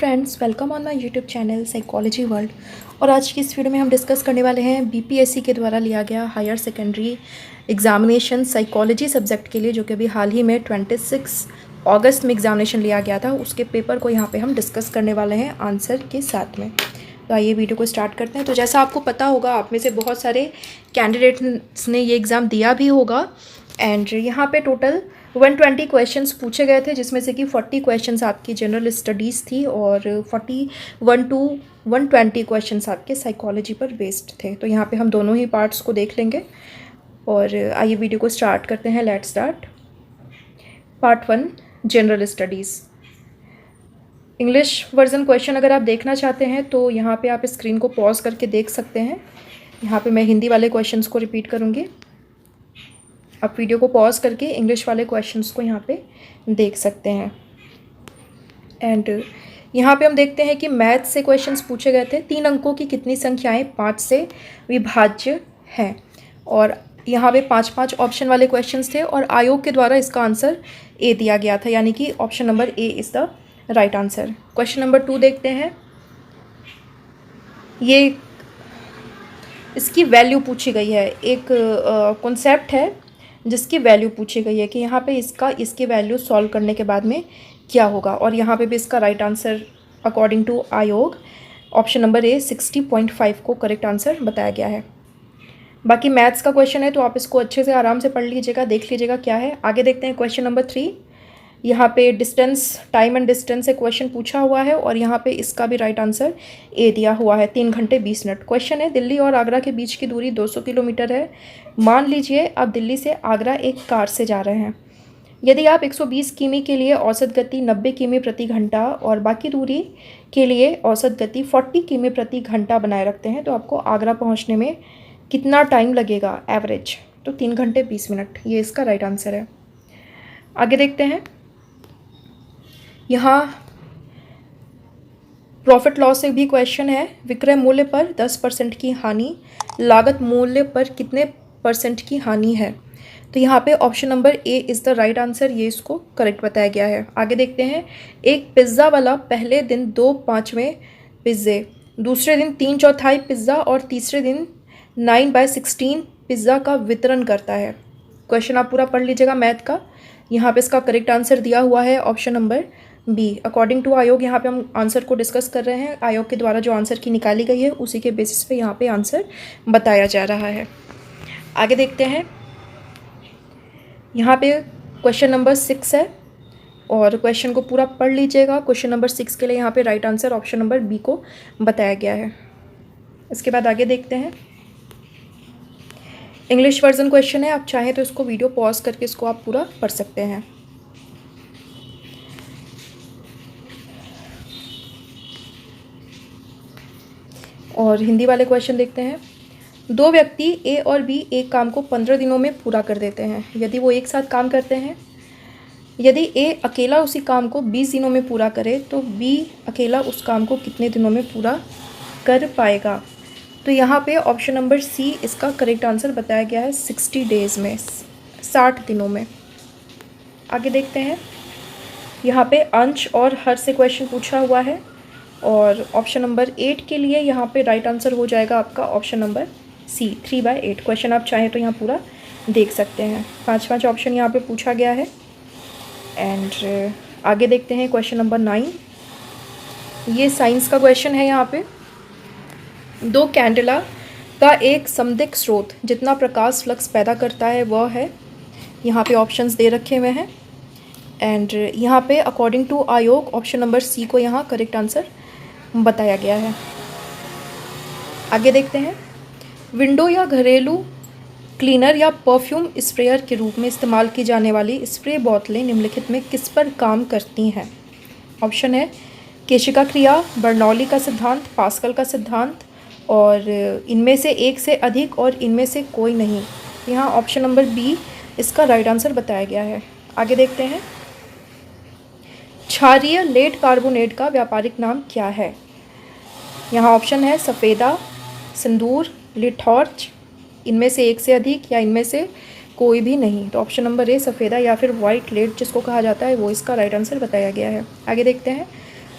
Friends, welcome on my YouTube channel psychology world. और आज की इस वीडियो में हम डिस्कस करने वाले हैं बीपीएससी के द्वारा लिया गया higher secondary examination psychology subject के लिए, जो कि अभी हाल ही में 26 अगस्त में एग्जामिनेशन लिया गया था। उसके पेपर को यहाँ पे हम डिस्कस करने वाले हैं आंसर के साथ में। तो आइए वीडियो को स्टार्ट करते हैं। तो जैसा आपको पता होगा, आप में से बहुत सारे कैंडिडेट्स ने ये एग्ज़ाम दिया भी होगा। एंड यहाँ पे टोटल 120 क्वेश्चंस पूछे गए थे, जिसमें से कि 40 क्वेश्चंस आपकी जनरल स्टडीज़ थी और 41 to 120 क्वेश्चंस आपके साइकोलॉजी पर बेस्ड थे। तो यहाँ पे हम दोनों ही पार्ट्स को देख लेंगे और आइए वीडियो को स्टार्ट करते हैं। Let's start. Part 1, general studies. English version question अगर आप देखना चाहते हैं तो यहाँ पे आप स्क्रीन को पॉज करके देख सकते हैं। यहाँ पे मैं हिंदी वाले क्वेश्चंस को रिपीट करूँगी, आप वीडियो को पॉज करके इंग्लिश वाले क्वेश्चंस को यहाँ पे देख सकते हैं। एंड यहाँ पे हम देखते हैं कि मैथ से क्वेश्चंस पूछे गए थे। 3 अंकों की कितनी संख्याएं 5 से विभाज्य हैं, और यहाँ पे 5-5 ऑप्शन वाले क्वेश्चंस थे और आयोग के द्वारा इसका आंसर ए दिया गया था, यानी कि option number A is the right answer. Question number 2 देखते हैं। ये इसकी वैल्यू पूछी गई है, एक कॉन्सेप्ट है जिसकी वैल्यू पूछी गई है कि यहाँ पे इसकी वैल्यू सॉल्व करने के बाद में क्या होगा, और यहाँ पे भी इसका राइट आंसर अकॉर्डिंग टू आयोग ऑप्शन नंबर ए 60.5 को करेक्ट आंसर बताया गया है। बाकी मैथ्स का क्वेश्चन है तो आप इसको अच्छे से आराम से पढ़ लीजिएगा, देख लीजिएगा क्या है। आगे देखते हैं क्वेश्चन नंबर 3। यहाँ पे डिस्टेंस, टाइम एंड डिस्टेंस से क्वेश्चन पूछा हुआ है और यहाँ पे इसका भी राइट आंसर ए दिया हुआ है। 3 घंटे 20 मिनट। क्वेश्चन है, दिल्ली और आगरा के बीच की दूरी 200 किलोमीटर है। मान लीजिए आप दिल्ली से आगरा एक कार से जा रहे हैं। यदि आप 120 किमी के लिए औसत गति 90 किमी प्रति घंटा और बाकी दूरी के लिए औसत गति 40 किमी प्रति घंटा बनाए रखते हैं तो आपको आगरा पहुँचने में कितना टाइम लगेगा एवरेज? तो 3 घंटे 20 मिनट, ये इसका राइट आंसर है। आगे देखते हैं। यहाँ प्रॉफिट लॉस से भी क्वेश्चन है। विक्रय मूल्य पर 10% की हानि, लागत मूल्य पर कितने % की हानि है? तो यहाँ पे option number A is the right answer, ये इसको करेक्ट बताया गया है। आगे देखते हैं। एक पिज़्ज़ा वाला पहले दिन 2/5 पिज़्ज़े, दूसरे दिन 3/4 पिज़्ज़ा और तीसरे दिन 9/16 पिज़्ज़ा का वितरण करता है। क्वेश्चन आप पूरा पढ़ लीजिएगा मैथ का। यहाँ पे इसका करेक्ट आंसर दिया हुआ है option number B. According to आयोग यहाँ पे हम आंसर को डिस्कस कर रहे हैं। आयोग के द्वारा जो आंसर की निकाली गई है उसी के बेसिस पे यहाँ पे आंसर बताया जा रहा है। आगे देखते हैं। यहाँ पे क्वेश्चन नंबर 6 है और क्वेश्चन को पूरा पढ़ लीजिएगा। क्वेश्चन नंबर 6 के लिए यहाँ पे right answer option number B को बताया गया है। इसके बाद आगे देखते हैं। इंग्लिश वर्जन क्वेश्चन है, आप चाहें तो इसको वीडियो पॉज करके इसको आप पूरा पढ़ सकते हैं। और हिंदी वाले क्वेश्चन देखते हैं। 2 व्यक्ति ए और बी एक काम को 15 दिनों में पूरा कर देते हैं। यदि वो एक साथ काम करते हैं, यदि ए अकेला उसी काम को 20 दिनों में पूरा करे तो बी अकेला उस काम को कितने दिनों में पूरा कर पाएगा? तो यहाँ पे ऑप्शन नंबर सी इसका करेक्ट आंसर बताया गया है, 60 डेज़ में, 60 दिनों में। आगे देखते हैं। यहाँ पे अंश और हर से क्वेश्चन पूछा हुआ है और ऑप्शन नंबर 8 के लिए यहाँ पे राइट आंसर हो जाएगा आपका ऑप्शन नंबर सी, 3/8। क्वेश्चन आप चाहें तो यहाँ पूरा देख सकते हैं। 5-5 ऑप्शन यहाँ पे पूछा गया है। एंड आगे देखते हैं क्वेश्चन नंबर 9। ये साइंस का क्वेश्चन है। यहाँ पे 2 कैंडेला का एक समदिग्ध स्रोत जितना प्रकाश फ्लक्स पैदा करता है वह है। यहाँ पे ऑप्शंस दे रखे हुए हैं। एंड यहाँ पे अकॉर्डिंग टू आयोग ऑप्शन नंबर सी को यहाँ करेक्ट आंसर बताया गया है। आगे देखते हैं। विंडो या घरेलू क्लीनर या परफ्यूम स्प्रेयर के रूप में इस्तेमाल की जाने वाली स्प्रे बोतलें निम्नलिखित में किस पर काम करती हैं? ऑप्शन है केशिका क्रिया, बर्नौली का सिद्धांत, पास्कल का सिद्धांत, और इनमें से एक से अधिक और इनमें से कोई नहीं। यहाँ ऑप्शन नंबर बी इसका राइट आंसर बताया गया है। आगे देखते हैं। क्षारीय लेड कार्बोनेट का व्यापारिक नाम क्या है? यहाँ ऑप्शन है सफ़ेदा, सिंदूर, लिटॉर्च, इनमें से एक से अधिक या इनमें से कोई भी नहीं। तो ऑप्शन नंबर ए सफ़ेदा या फिर वाइट लेड जिसको कहा जाता है वो इसका राइट आंसर बताया गया है। आगे देखते हैं।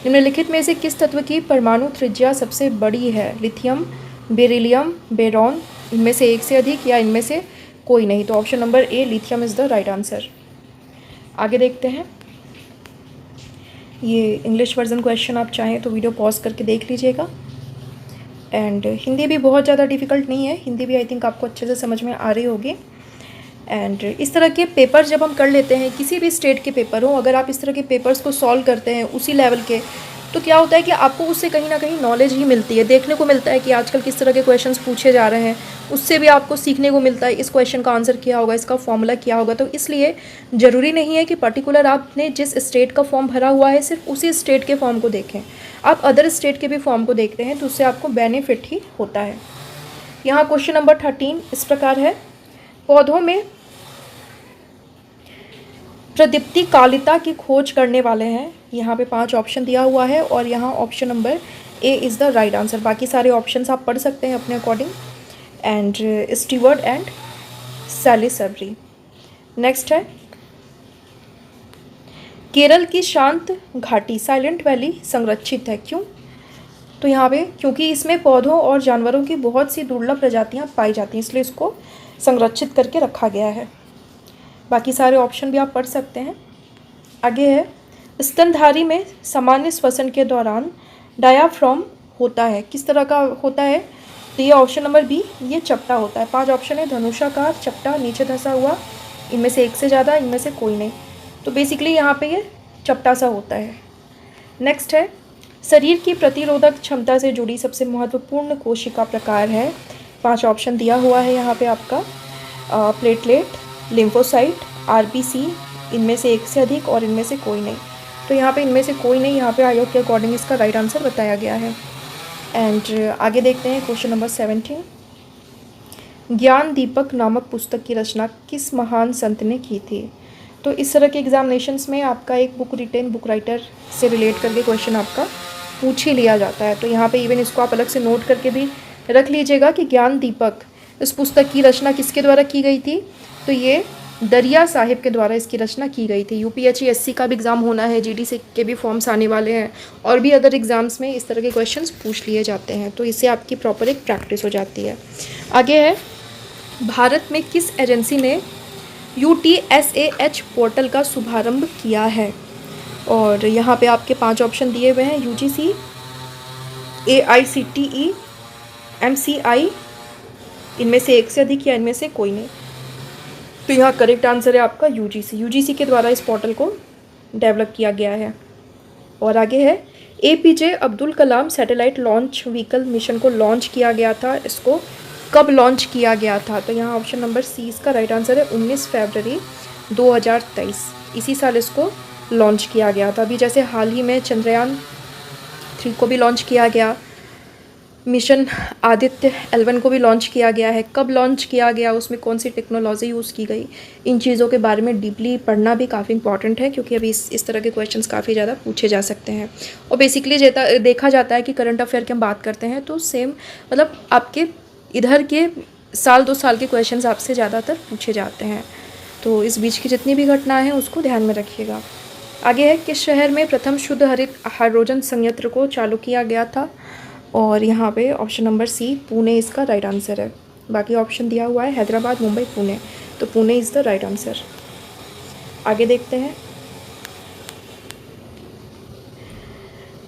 निम्नलिखित में से किस तत्व की परमाणु त्रिज्या सबसे बड़ी है? लिथियम, बेरिलियम, बेरॉन, इनमें से एक से अधिक या इनमें से कोई नहीं? तो option number A lithium is the right answer. आगे देखते हैं। ये इंग्लिश वर्जन क्वेश्चन आप चाहें तो वीडियो पॉज करके देख लीजिएगा। एंड हिंदी भी बहुत ज़्यादा डिफ़िकल्ट नहीं है, हिंदी भी आई थिंक आपको अच्छे से समझ में आ रही होगी। एंड इस तरह के पेपर जब हम कर लेते हैं, किसी भी स्टेट के पेपर हो, अगर आप इस तरह के पेपर्स को सॉल्व करते हैं उसी लेवल के, तो क्या होता है कि आपको उससे कहीं ना कहीं नॉलेज ही मिलती है। देखने को मिलता है कि आजकल किस तरह के क्वेश्चंस पूछे जा रहे हैं, उससे भी आपको सीखने को मिलता है इस क्वेश्चन का आंसर क्या होगा, इसका फॉर्मूला क्या होगा। तो इसलिए ज़रूरी नहीं है कि पर्टिकुलर आपने जिस स्टेट का फॉर्म भरा हुआ है सिर्फ उसी स्टेट के फॉर्म को देखें, आप अदर स्टेट के भी फॉर्म को देखते हैं तो उससे आपको बेनिफिट ही होता है। यहाँ क्वेश्चन नंबर 13 इस प्रकार है। पौधों में प्रदीप्ति कालिता की खोज करने वाले हैं। यहाँ पे 5 ऑप्शन दिया हुआ है और यहाँ option number A is the right answer. बाकी सारे ऑप्शंस आप पढ़ सकते हैं अपने according. And Stewart and Salisbury. Next है, केरल की शांत घाटी साइलेंट वैली संरक्षित है, क्यों? तो यहाँ पे क्योंकि इसमें पौधों और जानवरों की बहुत सी दुर्लभ प्रजातियाँ पाई जाती हैं, इसलिए इसको संरक्षित करके रखा गया है। बाकी सारे ऑप्शन भी आप पढ़ सकते हैं। आगे है, स्तनधारी में सामान्य श्वसन के दौरान डायाफ्राम होता है, किस तरह का होता है? तो ये ऑप्शन नंबर बी, ये चपटा होता है। 5 ऑप्शन है, धनुषाकार, चपटा, नीचे धंसा हुआ, इनमें से एक से ज़्यादा, इनमें से कोई नहीं। तो बेसिकली यहाँ पे ये चपटा सा होता है। नेक्स्ट है, शरीर की प्रतिरोधक क्षमता से जुड़ी सबसे महत्वपूर्ण कोशिका प्रकार है। 5 ऑप्शन दिया हुआ है यहाँ पे आपका, प्लेटलेट, लिम्फोसाइट, आरबीसी, इनमें से एक से अधिक और इनमें से कोई नहीं। तो यहाँ पे इनमें से कोई नहीं, यहाँ पे आयोग के अकॉर्डिंग इसका राइट आंसर बताया गया है। एंड आगे देखते हैं क्वेश्चन नंबर 17। ज्ञान दीपक नामक पुस्तक की रचना किस महान संत ने की थी? तो इस तरह के एग्जामिनेशंस में आपका एक बुक राइटर से रिलेट करके क्वेश्चन आपका पूछ ही लिया जाता है। तो यहाँ पे इवन इसको आप अलग से नोट करके भी रख लीजिएगा कि ज्ञान दीपक इस पुस्तक की रचना किसके द्वारा की गई थी? तो ये दरिया साहिब के द्वारा इसकी रचना की गई थी। यूपीएससी का भी एग्ज़ाम होना है, जीडी के भी फॉर्म्स आने वाले हैं और भी अदर एग्ज़ाम्स में इस तरह के क्वेश्चंस पूछ लिए जाते हैं, तो इससे आपकी प्रॉपर एक प्रैक्टिस हो जाती है। आगे है, भारत में किस एजेंसी ने UTSAH पोर्टल का शुभारंभ किया है? और यहाँ पे आपके 5 ऑप्शन दिए हुए हैं, UGC, AICTE, MCI, इनमें से एक से अधिक या इनमें से कोई नहीं। तो यहाँ करेक्ट आंसर है आपका UGC के द्वारा इस पोर्टल को डेवलप किया गया है। और आगे है, APJ Abdul Kalam satellite launch vehicle mission को लॉन्च किया गया था, इसको कब लॉन्च किया गया था? तो यहाँ ऑप्शन नंबर सी इसका राइट आंसर है, 19 फरवरी 2023, इसी साल इसको लॉन्च किया गया था। अभी जैसे हाल ही में चंद्रयान 3 को भी लॉन्च किया गया, मिशन आदित्य L1 को भी लॉन्च किया गया है। कब लॉन्च किया गया, उसमें कौन सी टेक्नोलॉजी यूज़ की गई, इन चीज़ों के बारे में डीपली पढ़ना भी काफ़ी इंपॉर्टेंट है, क्योंकि अभी इस तरह के क्वेश्चंस काफ़ी ज़्यादा पूछे जा सकते हैं। और बेसिकली देखा जाता है कि करंट अफेयर की हम बात करते हैं तो सेम मतलब आपके इधर के साल 2 साल के क्वेश्चंस आपसे ज़्यादातर पूछे जाते हैं। तो इस बीच की जितनी भी घटनाएँ हैं उसको ध्यान में रखिएगा। आगे है, किस शहर में प्रथम शुद्ध हरित हाइड्रोजन संयंत्र को चालू किया गया था? और यहाँ पे ऑप्शन नंबर सी, पुणे इसका राइट आंसर है। बाकी ऑप्शन दिया हुआ है हैदराबाद, मुंबई, पुणे, तो Pune is the right answer. आगे देखते हैं,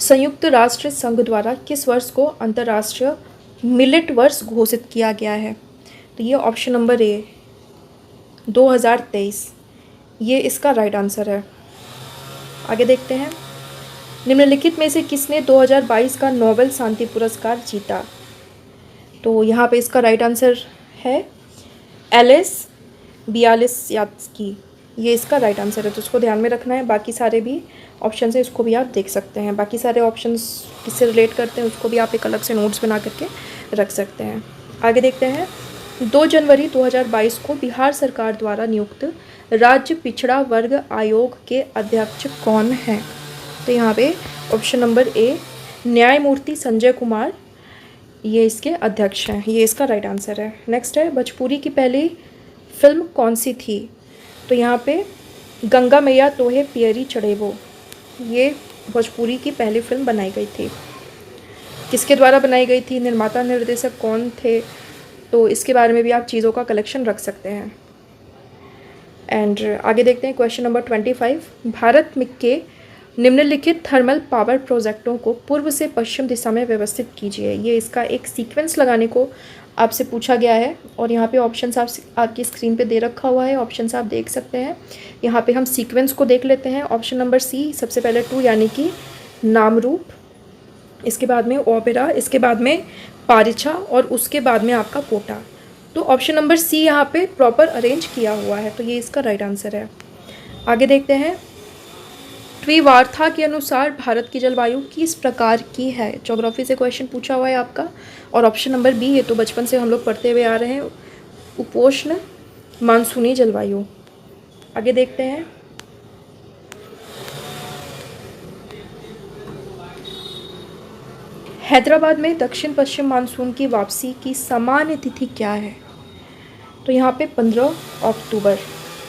संयुक्त राष्ट्र संघ द्वारा किस वर्ष को अंतर्राष्ट्रीय मिलेट वर्ष घोषित किया गया है? तो ये ऑप्शन नंबर ए 2023, ये इसका राइट आंसर है। आगे देखते हैं, निम्नलिखित में से किसने 2022 का नोबेल शांति पुरस्कार जीता? तो यहाँ पे इसका राइट आंसर है एलिस बियालियात्स्की, ये इसका राइट आंसर है, तो उसको ध्यान में रखना है। बाकी सारे भी ऑप्शन है, इसको भी आप देख सकते हैं। बाकी सारे ऑप्शंस किससे रिलेट करते हैं उसको भी आप एक अलग से नोट्स बना करके रख सकते हैं। आगे देखते हैं, 2 जनवरी 2022 को बिहार सरकार द्वारा नियुक्त राज्य पिछड़ा वर्ग आयोग के अध्यक्ष कौन हैं? तो यहाँ पे ऑप्शन नंबर ए न्यायमूर्ति संजय कुमार, ये इसके अध्यक्ष हैं, ये इसका राइट आंसर है। नेक्स्ट है, भोजपुरी की पहली फिल्म कौन सी थी? तो यहाँ पे गंगा मैया तोहे पियरी चढ़ेबो, ये भोजपुरी की पहली फिल्म बनाई गई थी? किसके द्वारा बनाई गई थी? निर्माता निर्देशक कौन थे? तो इसके बारे में भी आप चीज़ों का कलेक्शन रख सकते हैं। एंड आगे देखते हैं क्वेश्चन नंबर 25। भारत में के निम्नलिखित थर्मल पावर प्रोजेक्टों को पूर्व से पश्चिम दिशा में व्यवस्थित कीजिए। ये इसका एक सीक्वेंस लगाने को आपसे पूछा गया है और यहाँ पे ऑप्शंस आपकी स्क्रीन पे दे रखा हुआ है, ऑप्शंस आप देख सकते हैं। यहाँ पे हम सीक्वेंस को देख लेते हैं। ऑप्शन नंबर सी, सबसे पहले 2 यानी कि नामरूप, इसके बाद में ओपेरा, इसके बाद में पारिछा और उसके बाद में आपका कोटा। तो ऑप्शन नंबर सी यहाँ पे प्रॉपर अरेंज किया हुआ है, तो ये इसका राइट आंसर है। आगे देखते हैं। ट्रिवार्था के अनुसार भारत की जलवायु किस प्रकार की है? ज्योग्राफी से क्वेश्चन पूछा हुआ है आपका। और ऑप्शन नंबर बी, ये तो बचपन से हम लोग पढ़ते हुए आ रहे हैं, उपोष्ण मानसूनी जलवायु। आगे देखते हैं। हैदराबाद में दक्षिण पश्चिम मानसून की वापसी की सामान्य तिथि क्या है? तो यहाँ पे 15 अक्टूबर,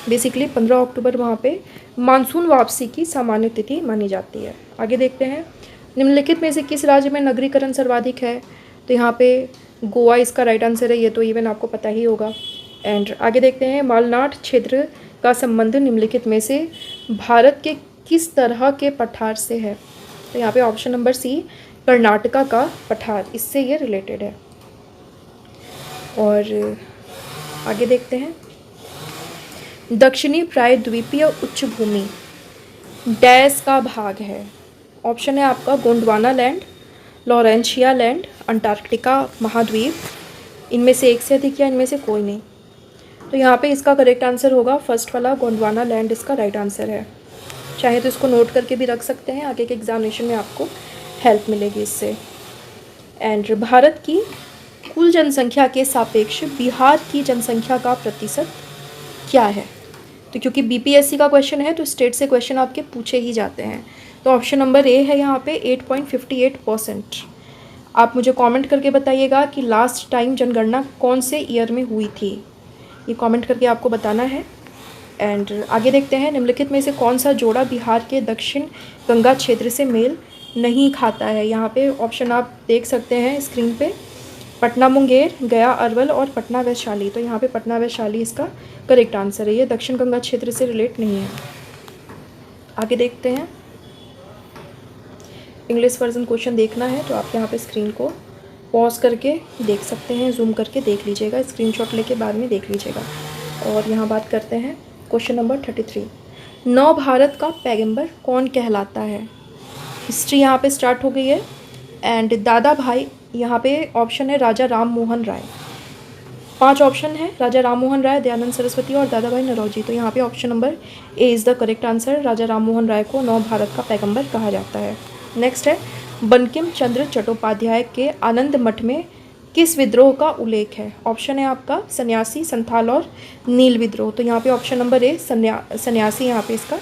बेसिकली 15 अक्टूबर वहाँ पे मानसून वापसी की सामान्य तिथि मानी जाती है। आगे देखते हैं। निम्नलिखित में से किस राज्य में नगरीकरण सर्वाधिक है? तो यहाँ पे गोवा इसका राइट आंसर है, ये तो इवन आपको पता ही होगा। एंड आगे देखते हैं। मालनाड क्षेत्र का संबंध निम्नलिखित में से भारत के किस तरह के पठार से है? तो यहाँ पे ऑप्शन नंबर सी, कर्नाटका का पठार, इससे ये रिलेटेड है। और आगे देखते हैं। दक्षिणी प्रायद्वीपीय उच्च भूमि डैश का भाग है? ऑप्शन है आपका Gondwana land, Laurentia land, Antarctica महाद्वीप, इनमें से एक से अधिक या इनमें से कोई नहीं। तो यहाँ पे इसका करेक्ट आंसर होगा फर्स्ट वाला, गोंडवाना लैंड इसका राइट आंसर है। चाहे तो इसको नोट करके भी रख सकते हैं, आगे के एग्जामिनेशन में आपको हेल्प मिलेगी इससे। एंड भारत की कुल जनसंख्या के सापेक्ष बिहार की जनसंख्या का प्रतिशत क्या है? तो क्योंकि बीपीएससी का क्वेश्चन है तो स्टेट से क्वेश्चन आपके पूछे ही जाते हैं। तो ऑप्शन नंबर ए है यहाँ पे 8.58%। आप मुझे कमेंट करके बताइएगा कि लास्ट टाइम जनगणना कौन से ईयर में हुई थी, ये कमेंट करके आपको बताना है। एंड आगे देखते हैं। निम्नलिखित में से कौन सा जोड़ा बिहार के दक्षिण गंगा क्षेत्र से मेल नहीं खाता है? यहाँ पे ऑप्शन आप देख सकते हैं स्क्रीन पे, पटना मुंगेर, गया अरवल और पटना वैशाली। तो यहाँ पे पटना वैशाली इसका करेक्ट आंसर है, ये दक्षिण गंगा क्षेत्र से रिलेट नहीं है। आगे देखते हैं। इंग्लिश वर्जन क्वेश्चन देखना है तो आप यहाँ पे स्क्रीन को पॉज करके देख सकते हैं, जूम करके देख लीजिएगा, स्क्रीनशॉट लेके बाद में देख लीजिएगा। और यहाँ बात करते हैं क्वेश्चन नंबर 33। नव भारत का पैगंबर कौन कहलाता है? हिस्ट्री यहाँ पे स्टार्ट हो गई है। एंड दादा भाई, यहाँ पे ऑप्शन है राजा राम मोहन राय। 5 ऑप्शन है, राजा राम मोहन राय, दयानंद सरस्वती और दादा भाई नौरोजी। तो यहाँ पे option number A is the correct answer. Raja Ram Mohan Roy को नव भारत का पैगंबर कहा जाता है। नेक्स्ट है। बंकिम चंद्र चट्टोपाध्याय के आनंद मठ में किस विद्रोह का उल्लेख है? ऑप्शन है आपका सन्यासी, संथाल और नील विद्रोह। तो यहाँ पे ऑप्शन नंबर ए सन्यासी यहाँ पे इसका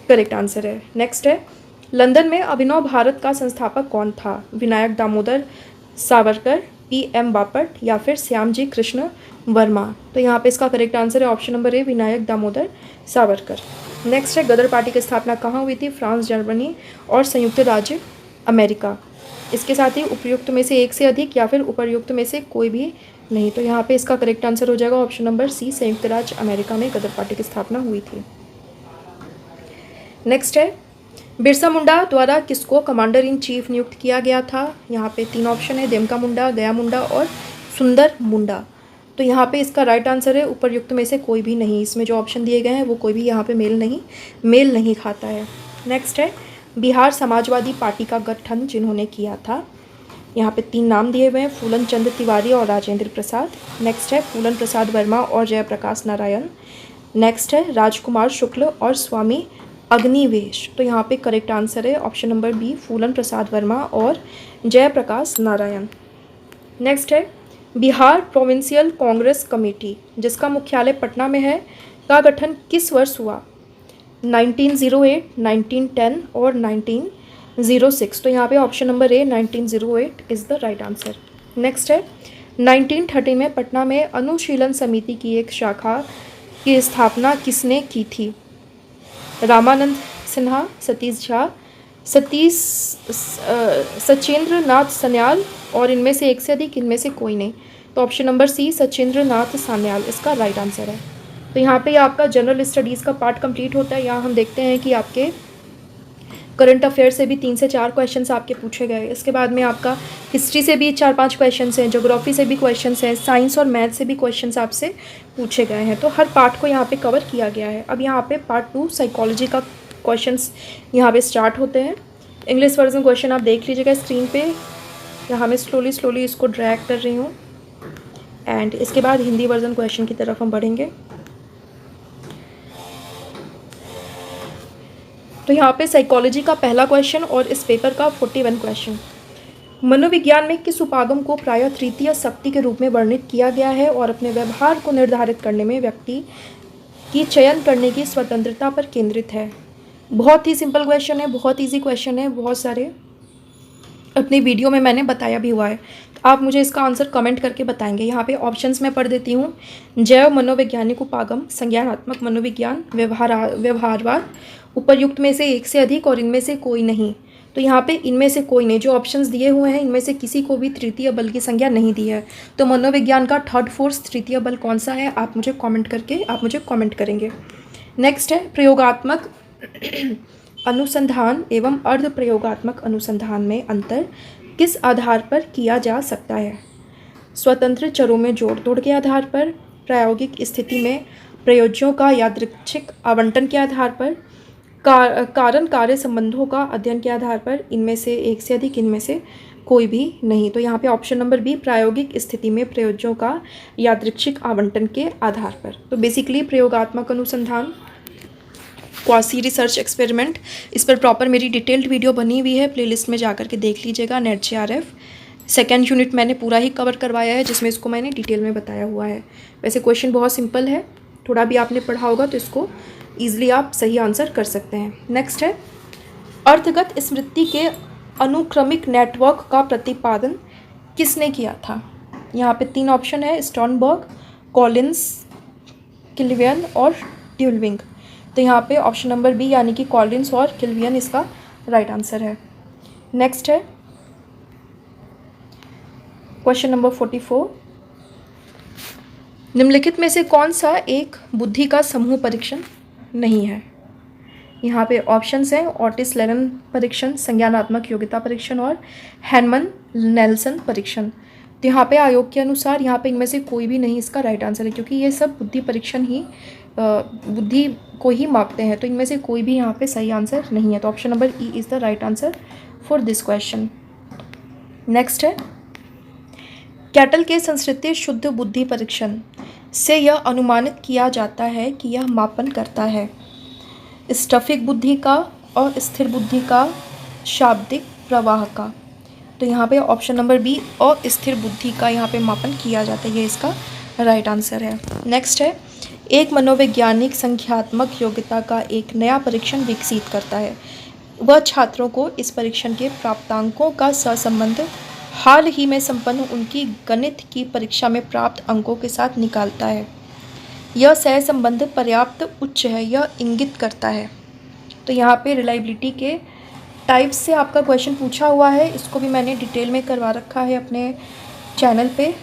करेक्ट आंसर है। नेक्स्ट है। लंदन में अभिनव भारत का संस्थापक कौन था? विनायक दामोदर सावरकर, PM बापट या फिर श्यामजी कृष्ण वर्मा। तो यहाँ पे इसका करेक्ट आंसर है ऑप्शन नंबर ए, विनायक दामोदर सावरकर। नेक्स्ट है। गदर पार्टी की स्थापना कहाँ हुई थी? फ्रांस, जर्मनी और संयुक्त राज्य अमेरिका। इसके साथ ही उपयुक्त में से एक से अधिक या फिर उपर्युक्त में से कोई भी नहीं। तो यहाँ पे इसका करेक्ट आंसर हो जाएगा ऑप्शन नंबर सी, संयुक्त राज्य अमेरिका में गदर पार्टी की स्थापना हुई थी। नेक्स्ट है। बिरसा मुंडा द्वारा किसको कमांडर इन चीफ नियुक्त किया गया था? यहाँ पे 3 ऑप्शन है, देमका मुंडा, गया मुंडा और सुंदर मुंडा। तो यहाँ पे इसका राइट आंसर है उपर्युक्त में से कोई भी नहीं। इसमें जो ऑप्शन दिए गए हैं वो कोई भी यहाँ पे मेल नहीं खाता है। नेक्स्ट है। बिहार समाजवादी पार्टी का गठन जिन्होंने किया था? यहाँ पे 3 नाम दिए हुए हैं, फूलन चंद्र तिवारी और राजेंद्र प्रसाद। नेक्स्ट है। फूलन प्रसाद वर्मा और जयप्रकाश नारायण। नेक्स्ट है। राजकुमार शुक्ल और स्वामी अग्निवेश। तो यहाँ पे करेक्ट आंसर है ऑप्शन नंबर बी, फूलन प्रसाद वर्मा और जयप्रकाश नारायण। नेक्स्ट है। बिहार प्रोविंशियल कांग्रेस कमेटी जिसका मुख्यालय पटना में है का गठन किस वर्ष हुआ? 1908, 1910 और 1906। तो यहाँ पे option number A 1908 is the right answer. Next है। 1930 में पटना में अनुशीलन समिति की एक शाखा की स्थापना किसने की थी? रामानंद सिन्हा, सतीश झा, सचेंद्र नाथ सान्याल, और इनमें से एक से अधिक, इनमें से कोई नहीं। तो ऑप्शन नंबर सी सचेंद्र नाथ सान्याल इसका राइट आंसर है। तो यहाँ पे आपका जनरल स्टडीज़ का पार्ट कंप्लीट होता है। यहाँ हम देखते हैं कि आपके करंट अफेयर से भी 3 से 4 क्वेश्चंस आपके पूछे गए। इसके बाद में आपका हिस्ट्री से भी 4-5 क्वेश्चंस हैं, ज्योग्राफी से भी क्वेश्चंस हैं, साइंस और मैथ से भी क्वेश्चंस आपसे पूछे गए हैं। तो हर पार्ट को यहाँ पे कवर किया गया है। अब यहाँ पे पार्ट 2 साइकोलॉजी का क्वेश्चंस यहाँ पे स्टार्ट होते हैं। इंग्लिश वर्जन क्वेश्चन आप देख लीजिएगा स्क्रीन पर। यहाँ मैं स्लोली इसको ड्रैग कर रही हूँ एंड इसके बाद हिंदी वर्जन क्वेश्चन की तरफ हम बढ़ेंगे। तो यहाँ पे साइकोलॉजी का पहला क्वेश्चन और इस पेपर का 41 क्वेश्चन। मनोविज्ञान में किस उपागम को प्रायः तृतीय शक्ति के रूप में वर्णित किया गया है और अपने व्यवहार को निर्धारित करने में व्यक्ति की चयन करने की स्वतंत्रता पर केंद्रित है? बहुत ही सिंपल क्वेश्चन है, बहुत ईजी क्वेश्चन है, बहुत सारे अपनी वीडियो में मैंने बताया भी हुआ है। आप मुझे इसका आंसर कमेंट करके बताएंगे। यहाँ पे ऑप्शंस मैं पढ़ देती हूँ। जैव मनोवैज्ञानिक उपागम, संज्ञानात्मक मनोविज्ञान, व्यवहारवाद, उपर्युक्त में से एक से अधिक और इनमें से कोई नहीं। तो यहाँ पे इनमें से कोई नहीं, जो ऑप्शंस दिए हुए हैं इनमें से किसी को भी तृतीय बल की संज्ञा नहीं दी है। तो मनोविज्ञान का थर्ड फोर्स तृतीय बल कौन सा है, आप मुझे कमेंट करेंगे। नेक्स्ट है प्रयोगात्मक अनुसंधान एवं अर्ध प्रयोगात्मक अनुसंधान में अंतर किस आधार पर किया जा सकता है? स्वतंत्र चरों में जोड़ तोड़ के आधार पर, प्रायोगिक स्थिति में प्रयोज्यों का यादृच्छिक आवंटन के आधार पर, कारण कार्य संबंधों का अध्ययन के आधार पर, इनमें से एक से अधिक, इनमें से कोई भी नहीं। तो यहाँ पे ऑप्शन नंबर बी प्रायोगिक स्थिति में प्रयोज्यों का यादृच्छिक आवंटन के आधार पर। तो बेसिकली प्रयोगात्मक अनुसंधान, क्वासी रिसर्च एक्सपेरिमेंट, इस पर प्रॉपर मेरी डिटेल्ड वीडियो बनी हुई है, प्लेलिस्ट में जाकर के देख लीजिएगा। नेट JRF सेकेंड यूनिट मैंने पूरा ही कवर करवाया है, जिसमें इसको मैंने डिटेल में बताया हुआ है। वैसे क्वेश्चन बहुत सिंपल है, थोड़ा भी आपने पढ़ा होगा तो इसको ईजिली आप सही आंसर कर सकते हैं। नेक्स्ट है अर्थगत स्मृति के अनुक्रमिक नेटवर्क का प्रतिपादन किसने किया था? यहाँ पे 3 ऑप्शन है, स्टर्नबर्ग, कॉलिंस, किल्वियन और ट्यूलविंग। तो यहाँ पे ऑप्शन नंबर बी यानी कि कॉलिंस और किल्वियन इसका राइट आंसर है। नेक्स्ट है क्वेश्चन नंबर 44। निम्नलिखित में से कौन सा एक बुद्धि का समूह परीक्षण नहीं है? यहाँ पे ऑप्शंस हैं ऑटिस लेरन परीक्षण, संज्ञानात्मक योग्यता परीक्षण और हैनमन नेल्सन परीक्षण। तो यहाँ पे आयोग के अनुसार यहाँ पे इनमें से कोई भी नहीं इसका राइट आंसर है, क्योंकि ये सब बुद्धि परीक्षण ही बुद्धि को ही मापते हैं। तो इनमें से कोई भी यहाँ पे सही आंसर नहीं है। तो option number E is the right answer for this question. Next है कैटल के संस्कृति शुद्ध बुद्धि परीक्षण से यह अनुमानित किया जाता है कि यह मापन करता है स्टफिक बुद्धि का और स्थिर बुद्धि का शाब्दिक प्रवाह का। तो यहाँ पे ऑप्शन नंबर बी और स्थिर बुद्धि का यहाँ पे मापन किया जाता है, ये इसका राइट आंसर है। नेक्स्ट है एक मनोवैज्ञानिक संख्यात्मक योग्यता का एक नया परीक्षण विकसित करता है। वह छात्रों को इस परीक्षण के प्राप्तांकों का सहसंबंध हाल ही में संपन्न उनकी गणित की परीक्षा में प्राप्त अंकों के साथ निकालता है। यह सहसंबंध पर्याप्त उच्च है, यह इंगित करता है। तो यहाँ पे रिलायबिलिटी के टाइप से आपका क्वेश्चन पूछा हुआ है, इसको भी मैंने डिटेल में करवा रखा है अपने चैनल पे।